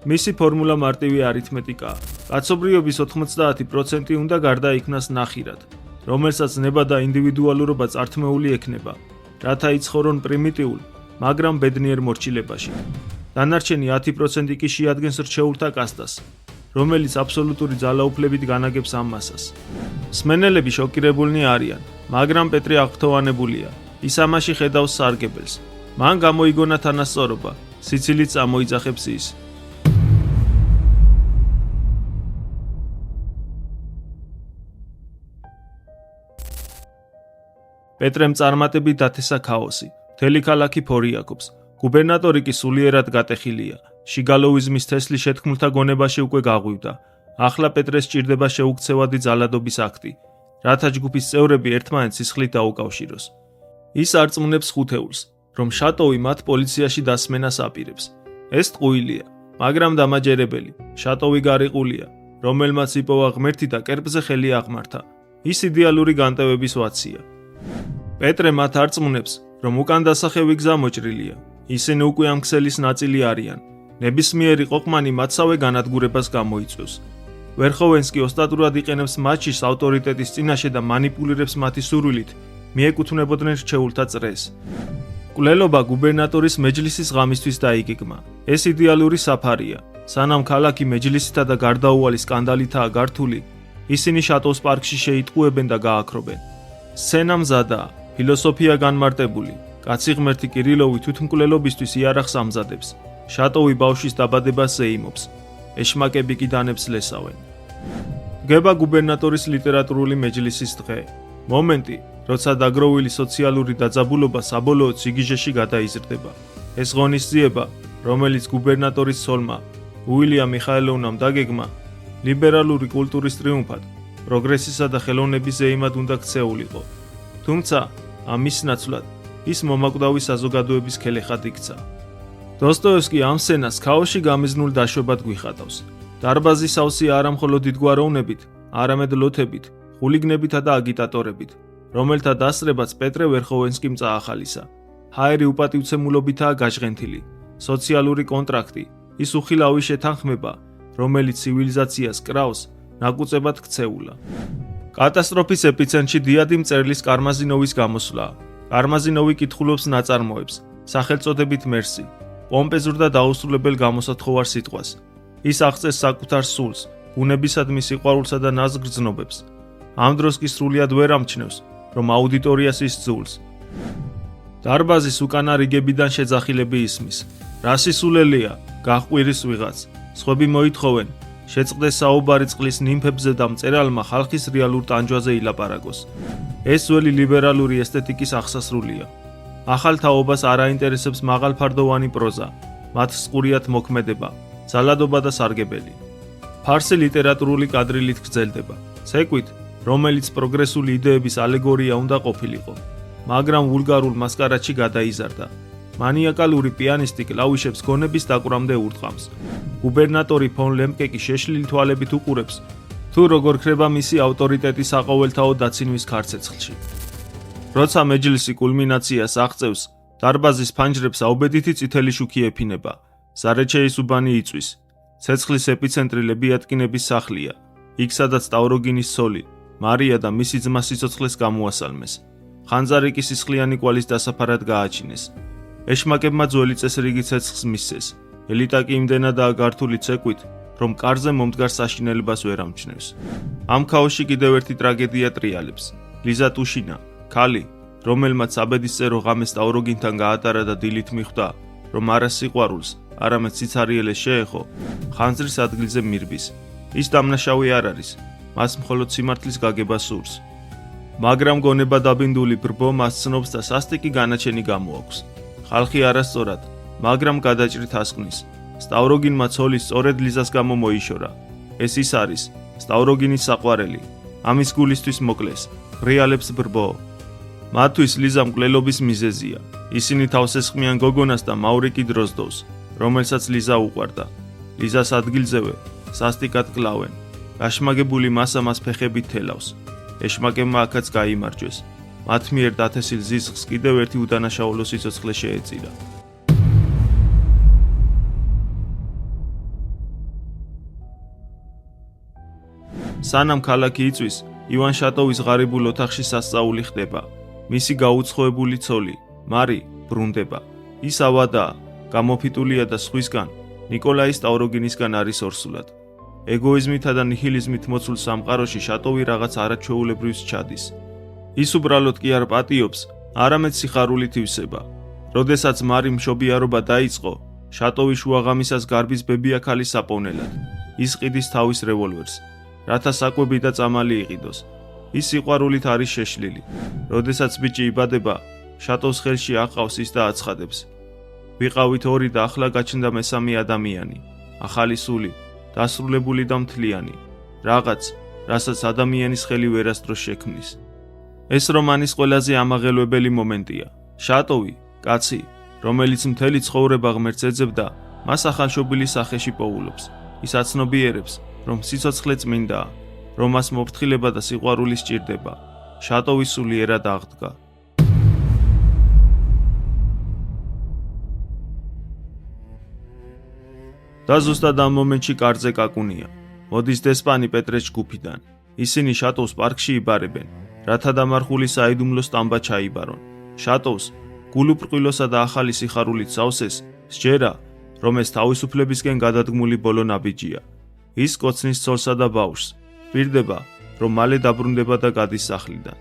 მისი ფორმულა მარტივი არითმეტიკაა. კაცობრიობის 90% უნდა გარდაიქმნას ნახირად, რომელსაც ნება და ინდივიდუალურობა წართმეული ექნება, რათა იცხოვრონ პრიმიტიულ, მაგრამ ბედნიერ მორჩილებაში. დანარჩენი 10% კი შეადგენს რჩეულთა კასტას, რომელიც აბსოლუტური ძალაუფლებით განაგებს ამ მასას. მსმენელები შოკირებულნი არიან, მაგრამ პეტრე აღფრთოვანებულია. ის ამაში ხედავს სარგებელს. მან გამოიგონა თანასწორობა, სიცილით წამოიძახებს ის. პეტრემ წარმატებით დათესა ქაოსი. მთელი ქალაქი ფორიაკობს. გუბერნატორი კი სულიერად გატეხილია. შიგალოვიზმის თესლი შეთქმულთა გონებაში უკვე გაღვივდა. ახლა პეტრეს სჭირდება შეუქცევადი ძალადობის აქტი, რათა ჯგუფის წევრები ერთმანეთს სისხლით დაუკავშიროს. ის არწმუნებს ხუთეულს, რომ შატოვი მათ პოლიციაში დასმენას აპირებს. ეს ტყუილია, მაგრამ დამაჯერებელი. შატოვი გარიყულია, რომელმაც იპოვა ღმერთი და კერპზე ხელი აღმართა. ის იდეალური განტევების ვაცია. პეტრე მათ არწმუნებს, რომ უკან დასახევი გზა მოჭრილია. ისინი უკვე ამ ქსელის ნაწილი არიან. ნებისმიერი ყოყმანი მათსავე განადგურებას გამოიწვევს. ვერხოვენსკი ოსტატურად იყენებს მატჩის ავტორიტეტის წინაშე და მანიპულირებს მათი სურვილით, მიეკუთვნებოდნენ რჩეულთა წრეს. მკვლელობა გუბერნატორის მეჯლისის ღამისთვის დაიგეგმა. ეს იდეალური საფარია. სანამ ქალაქი მეჯლისითა და გარდაუვალი სკანდალითაა გართული, ისინი შატოს პარკში შეიტყუებენ და გააქრობენ. სცენა მზადაა, ფილოსოფია განმარტებული. კაცი ღმერთი კირილოვი თვითმკვლელობისთვის იარაღს ამზადებს. შატოვი ბავშვის დაბადებას ზეიმობს. ეშმაკები კი დანებს ლესავენ. დგება გუბერნატორის ლიტერატურული მეჯლისის დღე. მომენტი, როცა დაგროვილი სოციალური დაძაბულობა საბოლოოდ სიგიჟეში გადაიზრდება. ეს ღონისძიება, რომელიც გუბერნატორის ცოლმა, უილიამ მიხაელოვნამ დაგეგმა, ლიბერალური კულტურის ტრიუმფად, პროგრესისა და ხელოვნების ზეიმად უნდა ქცეულიყო. თუმცა, ამის ნაცვლად, ის მომაკვდავი საზოგადოების ქელეხად იქცა. დოსტოევსკი ამ სცენას ქაოსში გამიზნულ დაშვებად გვიხატავს. დარბაზი სავსე არა მხოლოდ დიდგვაროვნებით, არამედ ლოთებით, ხულიგნებითა და აგიტატორებით, რომელთა დასწრებაც პეტრე ვერხოვენსკიმ წაახალისა. ჰაერი უპატივცემულობითაა გაჟღენთილი. სოციალური კონტრაქტი, ის უხილავი შეთანხმება, რომელიც ცივილიზაციას კრავს, ნაკუწებად ქცეულა. კატასტროფის ეპიცენტრში დიადი მწერლის კარმაზინოვის გამოსვლა. კარმაზინოვი კითხულობს ნაწარმოებს, სახელწოდებით მერსი, პომპეზურ და დაუსრულებელ გამოსათხოვარ სიტყვას. ის აღწევს საკუთარ სულს, ბუნებისადმი სიყვარულსა და ნაზგრძნობებს. ამ დროს კი სრულიად ვერ ამჩნევს, რომ აუდიტორიას ისძულს. დარბაზის უკანა რიგებიდან შეძახილები ისმის. რა სისულელია, გაჰყვირის ვიღაც. სხვები მოითხოვენ, შეწყდეს საუბარი წყლის ნიმფებზე და მწერალმა ხალხის რეალურ ტანჯვაზე ილაპარაკოს. ეს ძველი ლიბერალური ესთეტიკის აღსასრულია. ახალ თაობას არ აინტერესებს მაღალფარდოვანი პროზა, მათ სყურიათ მოქმედება, ძალადობა და სარგებელი. ფარსი ლიტერატურული კადრილით გრძელდება, ცეკვით, რომელიც პროგრესული იდეების ალეგორია უნდა ყოფილიყო, მაგრამ ვულგარულ მასკარადში გადაიზარდა. მანიაკალური პიანისტი კლავიშებს გონების დაკვრამდე ურტყამს. გუბერნატორი ფონ ლემკეკი შეშლილი თვალებით უყურებს, თუ როგორ ქრება მისი ავტორიტეტი საყოველთაო დაცინვის ქარცეცხლში. როცა მეჯლისი კულმინაციას აღწევს, დარბაზის ფანჯრებს აუბედითი წითელი შუქი ეფინება, ზარეჩეის უბანი იწვის. ცეცხლის ეპიცენტრი ლებიატკინების სახლია, იქ სადაც ტავროგინის ცოლი, მარია და მისი ძმა სიცოცხლეს გამოასალმეს. ხანძარი კი სისხლიანი კვალის დასაფარად გააჩინეს. ეშმაკებმა ძველი წესრიგი ცეცხლს მისცეს. ელიტა კი იმდენადაა გართული ცეკვით, რომ კარზე მომდგარ საშინელებას ვერ ამჩნევს. ამ ქაოსში კიდევ ერთი ტრაგედია ტრიალებს. ლიზა ტუშინა, ქალი, რომელმაც საბედისწერო ღამეს ტავროგინთან გაატარა და დილით მიხვდა, რომ არა სიყვარულს, არამედ სიცარიელეს შეეხო, ხანძრის ადგილზე მირბის. ის დამნაშავე არ არის, მას მხოლოდ სიმართლის გაგება სურს. მაგრამ გონება დაბინდული ბრბო მას ცნობს და სასტიკი განაჩენი გამოაქვს. ხალხი არასწორად, მაგრამ გადაჭრით ასკნის. სტავროგინმა ცოლის სწორედ ლიზას გამო მოიშორა. ეს ის არის, სტავროგინის საყვარელი. ამის გულისთვის მოკლეს, რეალებს ბრბო. მათთვის ლიზა მკვლელობის მიზეზია. ისინი თავს ესხმიან გოგონას და მავრიკი დროზდოვს, რომელსაც ლიზა უყვარდა. ლიზას ადგილზევე სასტიკად კლავენ. გაშმაგებული მასა მას ფეხებით თელავს. ეშმაკებმა აქაც გაიმარჯვეს. მათ მიერ დათესილ ზიზღს კიდევ ერთი უდანაშაულო სიცოცხლე შეეწირა. სანამ ქალაქი იწვის, ივან შატოვის ღარიბულ ოთახში სასწაული ხდება. მისი გაუცხოებული ცოლი, მარი, ბრუნდება. ის ავადაა, გამოფიტულია და სხვისგან, ნიკოლაის ტავროგინისგან არის ორსულად. ეგოიზმითა და ნიჰილიზმით მოცულ სამყაროში შატოვი რაღაც არაჩვეულებრივს ჩადის. ის უბრალოდ კი არ პატიობს, არამედ სიხარულით ივსება. როდესაც მარი მშობიარობა დაიწყო, შატოვი შუაღამისას გარბის ბებია ქალის საპოვნელად. ის ყიდის თავის რევოლვერს, რათა საკვები და წამალი იყიდოს. ის სიყვარულით არის შეშლილი. როდესაც ბიჭი იბადება, შატოს ხელში აყავს ის და აცხადებს. ვიყავით ორი და ახლა გაჩნდა მესამე ადამიანი, ახალი სული, დასრულებული და მთლიანი, რაღაც, რასაც ადამიანის ხელი ვერასდროს შექმნის. ეს რომანის ყველაზე ამაღელვებელი მომენტია. შატოვი, კაცი, რომელიც მთელი ცხოვრება ღმერთს ეძებდა, მას ახალშობილის სახეში პოულობს. ის აცნობიერებს, რომ სიცოცხლე წმინდაა, რომ მას მოფრთხილება და სიყვარული სჭირდება. შატოვი სულიერად აღდგა. და ზუსტად ამ მომენტში კარზე კაკუნია. მოდის დესპანი პეტრე ჯგუფიდან. ისინი შატოვს პარკში იბარებენ, რათა დამარხული საიდუმლო სტამბა ჩაიბარონ. შატოვს, გულუბრყვილოსა და ახალი სიხარულით სავსეს, სჯერა, რომ ეს თავისუფლებისკენ გადადგმული ბოლო ნაბიჯია. ის კოცნის ცოლსა და ბავშვს, პირდება, რომ მალე დაბრუნდება და გადის სახლიდან.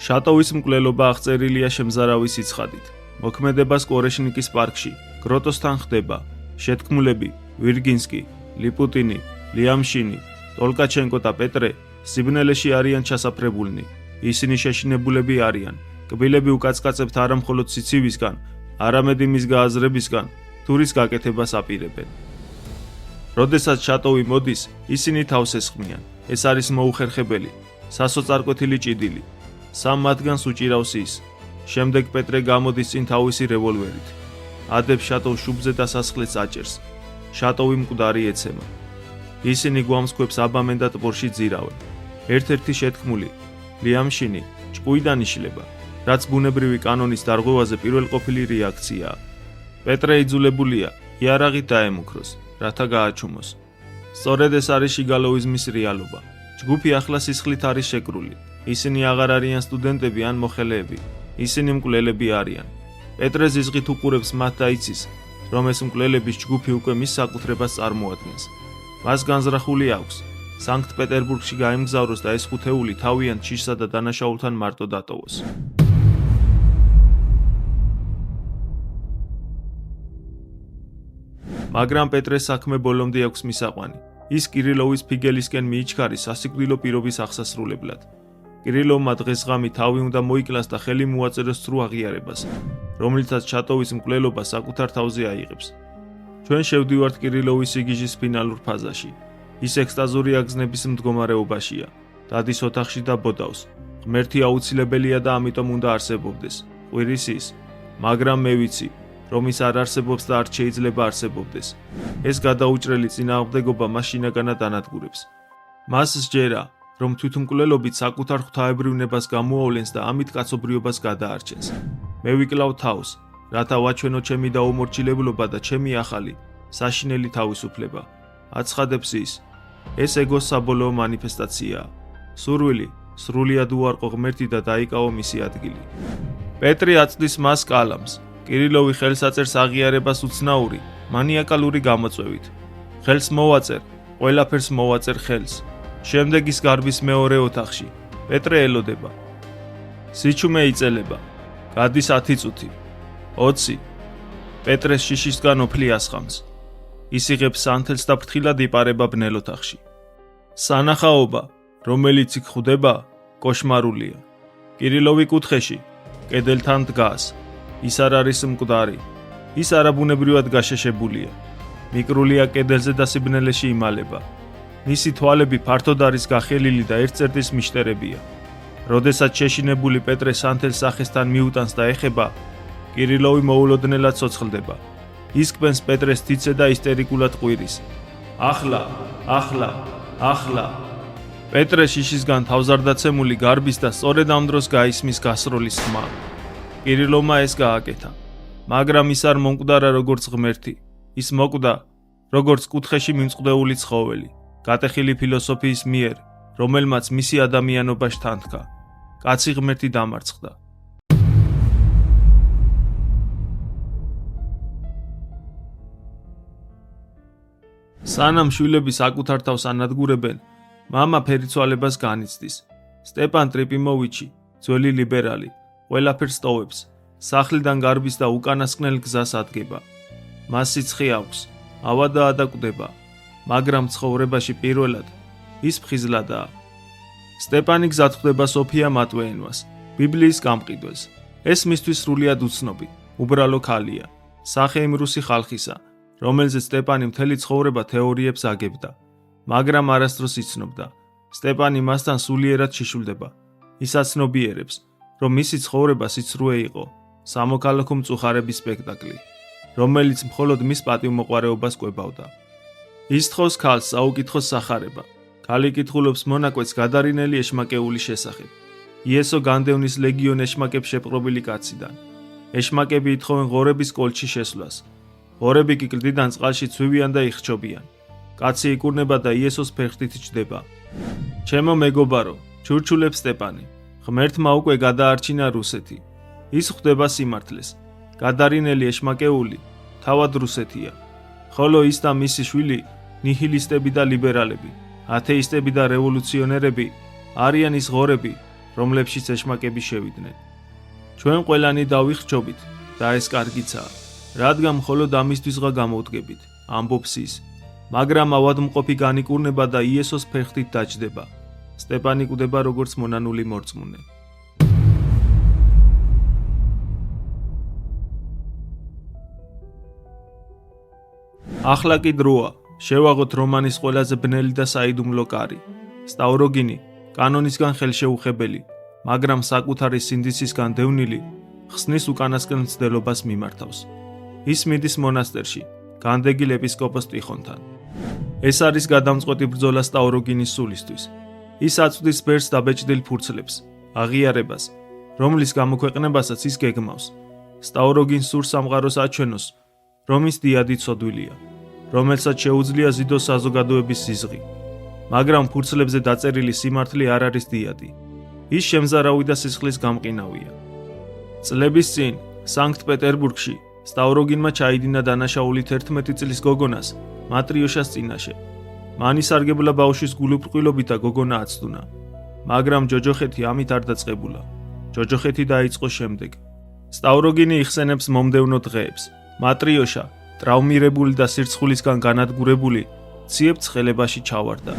შატოვის მკვლელობა აღწერილია შემზარავი სიცხადით. მოქმედება სკორეშნიკის პარკში, გროტოსთან ხდება. შეთქმულები ვირგინსკი, ლიპუტინი, ლიამშინი, ტოლკაჩენკო და პეტრე სიბნელეში არიან ჩასაფრებულნი. ისინი შეშინებულები არიან. კბილები უკაცკაცებთ არა მხოლოდ სიცივისგან, არამედ იმის გააზრებისგან, თურის გაკეთებას აპირებენ. როდესაც შატოვი მოდის, ისინი თავს ესხმიან. ეს არის მოუხერხებელი, სასოწარკვეთილი ჭიდილი. სამ მათგანს უჭირავს ის. შემდეგ პეტრე გამოდის წინ თავისი რევოლვერით. ადებს შატოვს შუბზე და სასხლეთს აჭერს. შატოვი მკვდარი ეცემა. ისინი გვამსქვებს აბამენ და ტბორში ძირავენ. ერთ-ერთი შეთქმული, ლიამშინი, ჭკუიდან იშლება. რაც ბუნებრივი კანონის დარღვევაზე პირველყოფილი რეაქციაა. პეტრე იძულებულია იარაღით დაემუქროს, რათა გააჩუმოს. სწორედ ეს არის შიგალოვიზმის რეალობა. ჯგუფი ახლა სისხლით არის შეკრული. ისინი აღარ არიან სტუდენტები ან მოხელეები. ისინი მკვლელები არიან. პეტრე ზიზღით უყურებს მათ და იცის, რომ ეს მკვლელების ჯგუფი უკვე მის საკუთრებას წარმოადგენს. მას განზრახული აქვს სანქტ-პეტერბურგში გაემგზავროს და ეს ხუთეული თავიანთ შიშსა და დანაშაულთან მარტო დატოვოს. მაგრამ პეტრეს საქმე ბოლომდე აქვს მისაყვანი. ის კირილოვის ფიგელისკენ მიიჩქარის სასიკვდილო პირობის აღსასრულებლად. კირილოვმა დღესღამი თავი უნდა მოიკლას და ხელი მოაწეროს სრულ აღიარებას, რომლითაც ჩატოვის მკვლელობა საკუთარ თავზე აიღებს. ჩვენ შევდივართ კირილოვის სიგიჟის ფინალურ ფაზაში. ის ექსტაზური აგზნების მდგომარეობაშია. დადის ოთახში და ბოდავს. ღმერთი აუცილებელია და ამიტომ უნდა არსებობდეს. ყვირის ის, მაგრამ მე ვიცი, რომ ის არ არსებობს და არ შეიძლება არსებობდეს. ეს გადაუჭრელი წინააღმდეგობა მას შინაგანად ანადგურებს. მას სჯერა, რომ თვითმკვლელობით საკუთარ ღვთაებრივნებას გამოავლენს და ამით კაცობრიობას გადაარჩენს. მე ვიკლავ თავს, რათა ვაჩვენო ჩემი დაუმორჩილებლობა და ჩემი ახალი, საშინელი თავისუფლება. აცხადებს ის. ეს ეგოს საბოლოო მანიფესტაციაა. სურვილი, სრულიად უარყო ღმერთი და დაიკავო მისი ადგილი. პეტრი აწვდის მას კალამს. კირილოვი ხელს აწერს აღიარებას უცნაური, მანიაკალური გამოწვევით. ხელს მოვაწერ, ყველაფერს მოვაწერ ხელს. შემდეგ ის გარბის მეორე ოთახში. პეტრე ელოდება. სიჩუმე იწელება. გადის 10 წუთი. 20. პეტრეს შიშისგან ოფლი ასხამს. ის იღებს სანთელს და ფრთხილად იპარება ბნელ ოთახში. სანახაობა, რომელიც იქ ხვდება, კოშმარულია. კირილოვი კუთხეში, კედელთან დგას. ის არ არის მკვდარი. ის არაბუნებრივად გაშეშებულია. მიკრულია კედელზე და სიბნელეში იმალება. მისი თვალები ფართოდ არის გახელილი და ერთწერტის მიშტერებია. როდესაც შეშინებული პეტრე სანთელს სახესთან მიუტანს და ეხება, კირილოვი მოულოდნელად ცოცხლდება. ისკბენს პეტრეს თიცე და ისტერიკულად ყვირის. ახლა, ახლა, ახლა. პეტრე შიშისგან თავზარდაცემული გარბის და სწორედ ამ დროს გაისმის გასროლის ხმა. კირილოვმა ეს გააკეთა. მაგრამ ის არ მომკვდარა როგორც ღმერთი. ის მოკვდა, როგორც კუთხეში მიმწყდეული ცხოველი, გატეხილი ფილოსოფიის მიერ, რომელმაც მისი ადამიანობა შთანთქა. კაცი ღმერთი დამარცხდა. სანამ შვილები საკუთარ თავს ანადგურებენ, მამა ფერიცვალებას განიცდის. სტეპან ტრიპიმოვიჩი, ძველი ლიბერალი, ყველაფერს ტოვებს, სახლიდან გარბის და უკანასკნელ გზას ადგება. მას სიცხე აქვს, ავა დაადაკვდება, მაგრამ ცხოვრებაში პირველად ის ფხიზლადაა. სტეპანი გზად ხვდება სოფია მატვეენვას, ბიბლიის გამყიდველს. ეს მისთვის სრულიად უცნობი, უბრალო ქალია, სახე იმ რუსი ხალხისა, რომელზეც სტეპანი მთელი ცხოვრება თეორიებს აგებდა, მაგრამ არასდროს იცნობდა. სტეპანი მასთან სულიერად შიშულდება. ის აცნობიერებს, რომ მისი ცხოვრება სიცრუე იყო, სამოქალაქო მწუხარების სპექტაკლი, რომელიც მხოლოდ მის პატივმოყვარეობას კვებავდა. ის თხოვს ქალს საუკითხოს სახარება. ქალი კითხულობს მონაკვეთს გადარინელი ეშმაკეულის შესახებ. იესო განდევნის ლეგიონ ეშმაკებს შეპყრობილი კაციდან. ეშმაკები ითხოვენ ღორების კოლჩი შესვლას. ღორები კი კლდიდან წყალში ცვივიან და იხჩობიან. კაცი იკურნება და იესოს ფერხთით ჯდება. ჩემო მეგობარო, ჩურჩულებს სტეპანი. ღმერთმა უკვე გადაარჩინა რუსეთი. ის ხვდება სიმართლეს. გადარინელი ეშმაკეული თავად რუსეთია. ხოლო ის და მისი შვილი, ნიჰილისტები და ლიბერალები, ათეისტები და რევოლუციონერები არიან ის ღორები, რომლებშიც ეშმაკები შევიდნენ. ჩვენ ყველანი დავიხჩობით და ეს კარგიცაა, რადგან მხოლოდ ამისთვისღა გამოვდგებით, ამბობს ის. მაგრამ ავადმყოფი განიკურნება და იესოს ფერხთით დაჯდება. სტეპანი კვდება როგორც მონანული მორწმუნე. ახლა კი დროა, შევაღოთ რომანის ყველაზე ბნელი და საიდუმლო კარი. სტავროგინი, კანონისგან ხელშეუხებელი, მაგრამ საკუთარი სინდისისგან დევნილი, ხსნის უკანასკნელ მცდელობას მიმართავს. ის მიდის მონასტერში, განდეგილ ეპისკოპოს ტიხონთან. ეს არის გადამწყვეტი ბრძოლა სტავროგინის სულისთვის. ის აწვდის ბერს დაბეჭდილ ფურცლებს, აღიარებას, რომლის გამოქვეყნებასაც ის გეგმავს. სტავროგინს სურს სამყაროს აჩვენოს, რომ ის დიადი ცოდვილია, რომელსაც შეუძლია ზიდოს საზოგადოების სიზღი. მაგრამ ფურცლებზე დაწერილი სიმართლე არ არის დიადი. ის შემზარავი და სისხლის გამყინავია. წლების წინ სანქტ-პეტერბურგში სტავროგინმა ჩაიდინა დანაშაულით 11 წლის გოგონას მატრიოშას წინაშე. მან ისარგებლა ბავშვის გულუბრყვილობით და გოგონა აცდუნა. მაგრამ ჯოჯოხეთი ამით არ დაწყებულა. ჯოჯოხეთი დაიწყო შემდეგ. სტავროგინი იხსენებს მომდევნო დღეებს. მატრიოშა, ტრავმირებული და სირცხულისგან განადგურებული, ციებ ცხელებაში ჩავარდა.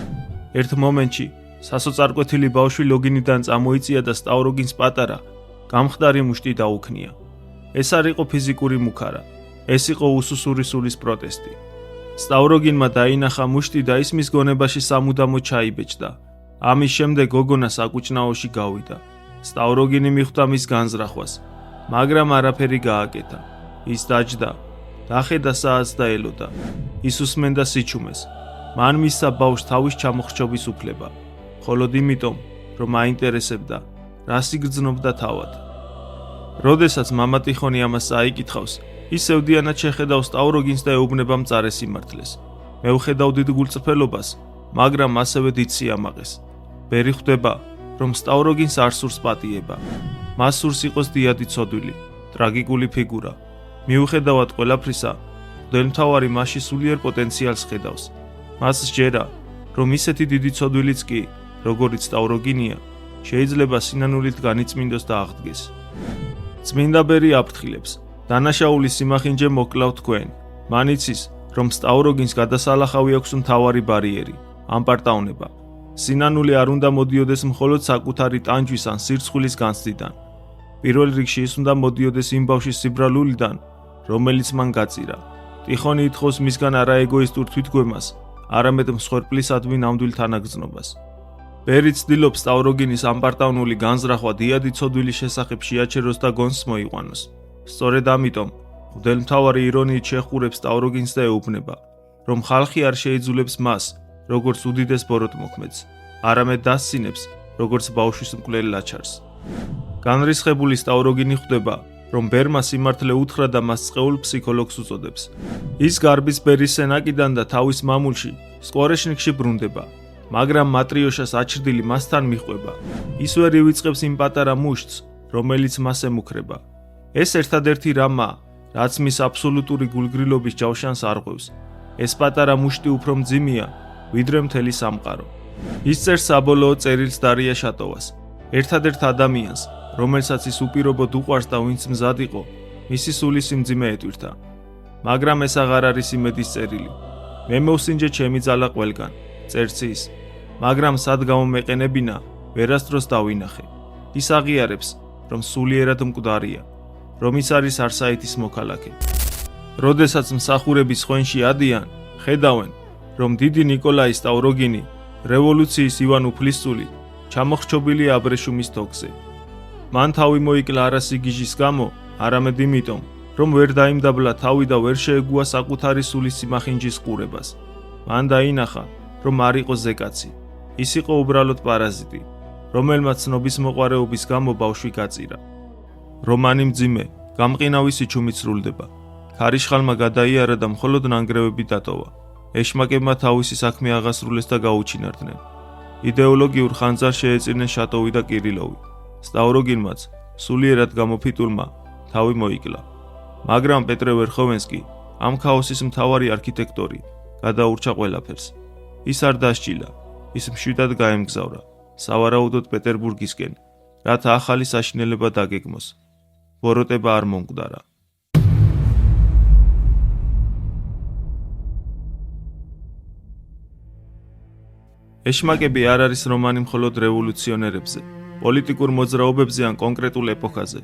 ერთ მომენტში სასოწარკვეთილი ბავშვი ლოგინიდან წამოიწია და სტავროგინს პატარა, გამხდარი მუშტი დაუქნია. ეს არ იყო ფიზიკური მუქარა, ეს იყო უსუსური სულის პროტესტი. სტავროგინმა დაინახა მუშტი და ის მის გონებაში სამუდამოდ ჩაიბეჭდა. ამის შემდეგ გოგონა საკუჭნაოში გავიდა. სტავროგინი მიხვდა მის განზრახვას, მაგრამ არაფერი გააკეთა. ის დაჯდა, დახედა საათს და ელოდა. ის უსმენდა სიჩუმეს. მან მისცა ბავშვს თავის ჩამოხრჩობის უფლება, მხოლოდ იმიტომ, რომ აინტერესებდა, რა სიგრძნობდა თავად. როდესაც მამა ტიხონი ამას წაიკითხავს, ის ევდიანად შეხედავს სტავროგინს და ეუბნება მწარე სიმართლეს. მე ვხედავ დიდ გულწრფელობას, მაგრამ ასევე დიდ სიამაყეს. ბერი ხვდება, რომ სტავროგინს არ სურს პატიება. მას სურს იყოს დიადი ცოდვილი, ტრაგიკული ფიგურა. მიუხედავად ყველაფრისა, მღვდელმთავარი მასში სულიერ პოტენციალს ხედავს. მას სჯერა, რომ ისეთი დიდი ცოდვილიც კი, როგორიც სტავროგინია, შეიძლება სინანულით განიწმინდოს და აღდგეს. წმინდა ბერი აფრთხილებს, დანაშაულის სიმახინჯე მოკლავ თქვენ. მან იცის, რომ სტავროგინს გადასალახავი აქვს მთავარი ბარიერი, ამპარტაუნება. სინანული არ უნდა მოდიოდეს მხოლოდ საკუთარი ტანჯვის ან სირცხვილის განცდიდან. პირველ რიგში ის უნდა მოდიოდეს იმ ბავშვის სიბრალულიდან, რომელიც მან გაწირა. ტიხონი ითხოვს მისგან არა ეგოისტურ თვითგვემას, არამედ მსხვერპლისადმი ნამდვილ თანაგრძნობას. ბერი ცდილობს სტავროგინის ამპარტაუნული განზრახვა დიადი ცოდვილის შესახებ შეაჩეროს და გონს მოიყვანოს. სწორედ ამიტომ მღვდელმთავარი ირონიით შეხურებს სტავროგინს და ეუბნება, რომ ხალხი არ შეიძულებს მას, როგორც უდიდეს ბოროტმოქმედს, არამედ დასცინებს, როგორც ბავშვის მკვლელ ლაჩარს. განრისხებული სტავროგინი ხვდება, რომ ბერმა სიმართლე უთხრა და მას წყეულ ფსიქოლოგს უწოდებს. ის გარბის ბერის სენაკიდან და თავის მამულში, სკორეშნიკში ბრუნდება, მაგრამ მატრიოშას აჩრდილი მასთან მიჰყვება. ის ვერ ივიწყებს იმ პატარა მუშტს, რომელიც მას ემუქრება. ეს ერთადერთი რამაა, რაც მის აბსოლუტური გულგრილობის ჯავშანს არღვევს. ეს პატარა მუშტი უფრო მძიმეა, ვიდრე მთელი სამყარო. ის წერს საბოლოო წერილს დარია შატოვას, ერთადერთ ადამიანს, რომელსაც ის უპირობოდ უყვარს და ვინც მზად იყო, მისი სული სიმძიმე ეტვირთა. მაგრამ ეს აღარ არის იმედის წერილი. მე მოვსინჯე ჩემი ძალა ყველგან, წერს ის, მაგრამ სად გამომეყენებინა, ვერასდროს დავინახე. ის აღიარებს, რომ სულიერად მკვდარია, რომ ის არის არსაითის მოქალაქე. როდესაც მსახურები სხვენში ადიან, ხედავენ, რომ დიდი ნიკოლაი სტავროგინი, რევოლუციის ივან უფლისწული, ჩამოხრჩობილია აბრეშუმის თოკზე. მან თავი მოიკლა არა სიგიჟის გამო, არამედ იმიტომ, რომ ვერ დაიმდაბლა თავი და ვერ შეეგუა საკუთარი სულის სიმახინჯის ყურებას. მან დაინახა, რომ არ იყო ზეკაცი. ის იყო უბრალოდ პარაზიტი, რომელმაც ცნობის მოყვარეობის გამო ბავშვი გაწირა. რომანი მძიმე, გამყინავი სიჩუმით სრულდება. ქარიშხალმა გადაიარა და მხოლოდ ნანგრევები დატოვა. ეშმაკებმა თავისი საქმე აღასრულეს და გაუჩინარდნენ. იდეოლოგიურ ხანძარს შეეწირნენ შატოვი და კირილოვი. სტავროგინმაც, სულიერად გამოფიტულმა, თავი მოიკლა. მაგრამ პეტრე ვერხოვენსკი, ამ ქაოსის მთავარი არქიტექტორი, გადაურჩა ყველაფერს. ის არ დასჭილა, ის მშვიდად გაემგზავრა, სავარაუდოდ პეტერბურგისკენ, რათა ახალი საშინელება დაგეგმოს. ბოროტება არ მომკვდარა. ეშმაკები არ არის რომანი მხოლოდ რევოლუციონერებზე, პოლიტიკურ მოძრაობებზე ან კონკრეტულ ეპოქაზე.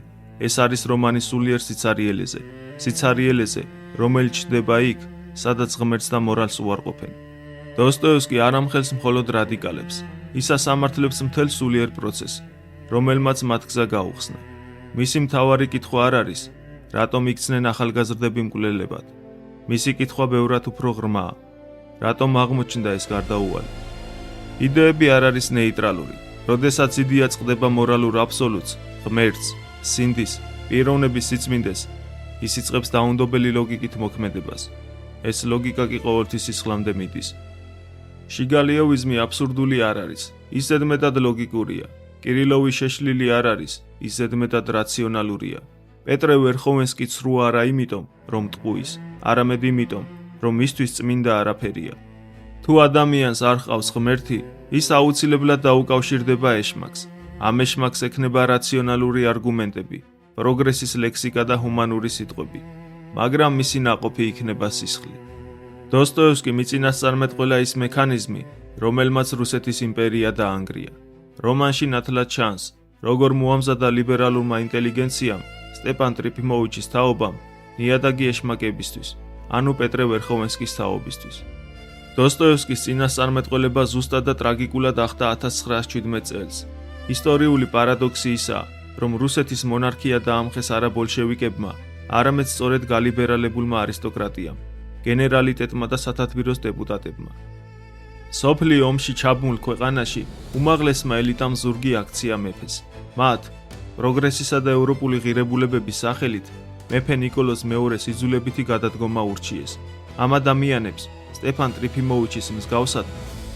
ეს არის რომანი სულიერ სიცარიელეზე, სიცარიელეზე, რომელიც ჩნდება იქ, სადაც ღმერთს და მორალს უარყოფენ. დოსტოევსკი არ ამხელს მხოლოდ რადიკალებს, ის ასამართლებს მთელ სულიერ პროცესს, რომელმაც მათ გზა გაუხსნა. მისი მთავარი კითხვა არ არის, რატომ იქცნენ ახალგაზრდები მკვლელებად. მისი კითხვა ბევრად უფრო ღრმაა, რატომ აღმოჩნდა ეს გარდაუვალი. იდეები არ არის ნეიტრალური. როდესაც იდეა წყდება მორალურ აბსოლუტს, ღმერთს, სინდის, პიროვნების სიწმინდეს, ის იწყებს დაუნდობელი ლოგიკით მოქმედებას. ეს ლოგიკა კი ყოველთვის სისხლამდე მიდის. შიგალიოვიზმი აბსურდული არ არის, ის ზედმეტად ლოგიკურია. კირილოვის შეშლილი არ არის, ის ზედმეტად რაციონალურია. პეტრე ვერხოვენსკი ცრუ არა იმიტომ, რომ ტყუის, არამედ იმიტომ, რომ მისთვის წმინდა არაფერია. თუ ადამიანს არ ჰყავს ღმერთი, ის აუცილებლად დაუკავშირდება ეშმაკს. ამ ეშმაკს ექნება რაციონალური არგუმენტები, პროგრესის ლექსიკა და ჰუმანური სიტყვები, მაგრამ მისი ნაყოფი იქნება სისხლი. დოსტოევსკი მიწინასწარმეტყველა ის მექანიზმი, რომელმაც რუსეთის იმპერია დაანგრია. რომანში ნათლად ჩანს, როგორ მოამზადა ლიბერალურმა ინტელიგენციამ სტეპან ტრიფიმოვიჩის თაობამ ნიადაგი ეშმაკებისთვის, ანუ პეტრე ვერხოვენსკის თაობისთვის. დოსტოევსკის წინასწარმეტყველება ზუსტად და ტრაგიკულად ახდა 1917 წელს. ისტორიული პარადოქსი ისაა, რომ რუსეთის მონარქია დაამხეს არა ბოლშევიკებმა, არამედ სწორედ გალიბერალებულმა არისტოკრატიამ, გენერალიტეტმა და სათათბიროს დეპუტატებმა. სოფლიო ომში ჩაბმულ ქვეყანაში უმაღლესმა ელიტამ ზურგი აქცია მეფეს. მათ პროგრესისა და ევროპული ღირებულებების სახელით მეფე ნიკოლოზ მეორეს იძულებითი გადადგომა ურჩიეს. ამ ადამიანებს სტეფან ტრიფიმოვიჩის მსგავსად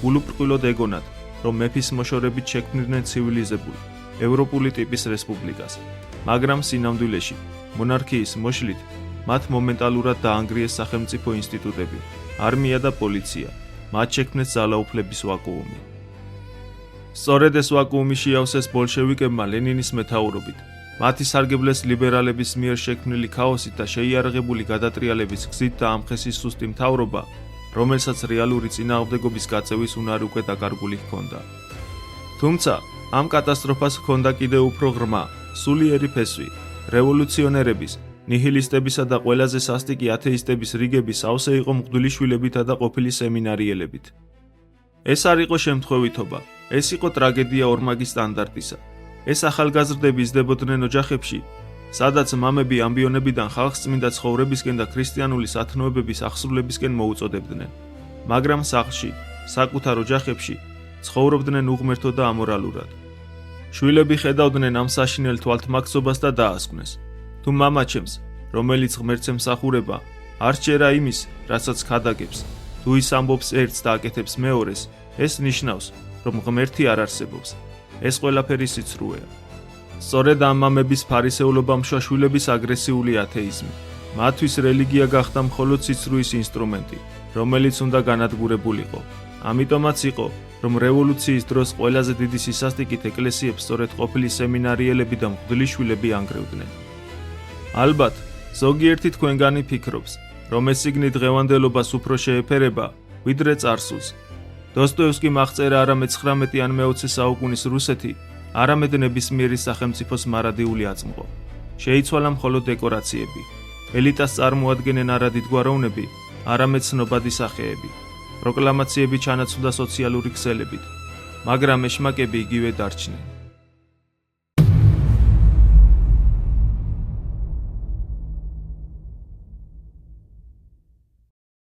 გულუბრყვილოდ ეგონათ, რომ მეფის მოშორებით შექმნიდნენ ცივილიზებულ, ევროპული ტიპის რესპუბლიკას, მაგრამ სინამდვილეში მონარქიის მოშლით მათ მომენტალურად დაანგრიეს სახელმწიფო ინსტიტუტები, არმია და პოლიცია, მათ შექმნეს ძალაუფლების ვაკუუმი. სწორედ ეს ვაკუუმი შეავსეს ბოლშევიკებმა ლენინის მეთაურობით, მათი სარგებლეს ლიბერალების მიერ შექმნილი ქაოსით და შეიარაღებული გადატრიალების გზით დაამხეს ის სუსტი მთავრობა, რომელსაც რეალური წინააღმდეგობის გაწევის უნარი უკვე დაკარგული ჰქონდა. თუმცა ამ კატასტროფას ჰქონდა კიდევ უფრო ღრმა, სულიერი ფესვი, რევოლუციონერების, ნიჰილისტებისა და ყველაზე სასტიკი ათეისტების რიგები სავსე იყო მღვდლიშვილებითა და ყოფილი სემინარიელებით. ეს არ იყო შემთხვევითობა, ეს იყო ტრაგედია ორმაგი სტანდარტისა. ეს ახალგაზრდები იზრდებოდნენ ოჯახებში, სადაც მამები ამბიონებიდან ხალხსწმინდა ცხოვრებისკენ და ქრისტიანული სათნოებების აღსრულებისკენ მოუწოდებდნენ, მაგრამ სახლში, საკუთარ ოჯახებში ცხოვრობდნენ უღმერთო და ამორალურად. შვილები ხედავდნენ ამ საშინელ თვალთმაგცობას და დაასკვნეს. თუ მამაჩემს, რომელიც ღმერთს ემსახურება, არ სჯერა იმის, რასაც ქადაგებს, თუ ის ამბობს ერთს და აკეთებს მეორეს, ეს ნიშნავს, რომ ღმერთი არ არსებობს. ეს ყველაფერი სიცრუეა. სწორედ ამ მამების ფარისეულობამ შვილების აგრესიული ათეიზმი. მათთვის რელიგია გახდა მხოლოდ სიცრუის ინსტრუმენტი, რომელიც უნდა განადგურებულიყო. ამიტომაც იყო, რომ რევოლუციის დროს ყველაზე დიდი სისასტიკით ეკლესიებს სწორედ ყოფილი სემინარიელები და მღვდლიშვილები ანგრევდნენ. ალბათ, ზოგიერთი თქვენგანი ფიქრობს, რომ ეს წიგნი დღევანდელობას უფრო შეეფერება, ვიდრე წარსულს. დოსტოევსკიმ აღწერა არა მე-19 ან მე-20 საუკუნის რუსეთი, არამედ ნებისმიერი სახელმწიფოს მარადიული აწმყო. შეიცვალა მხოლოდ დეკორაციები. ელიტას წარმოადგენენ არა დიდგვაროვნები, არამედ ცნობადი სახეები. პროკლამაციები ჩანაცვლდა სოციალური ქსელებით, მაგრამ ეშმაკები იგივე დარჩნენ.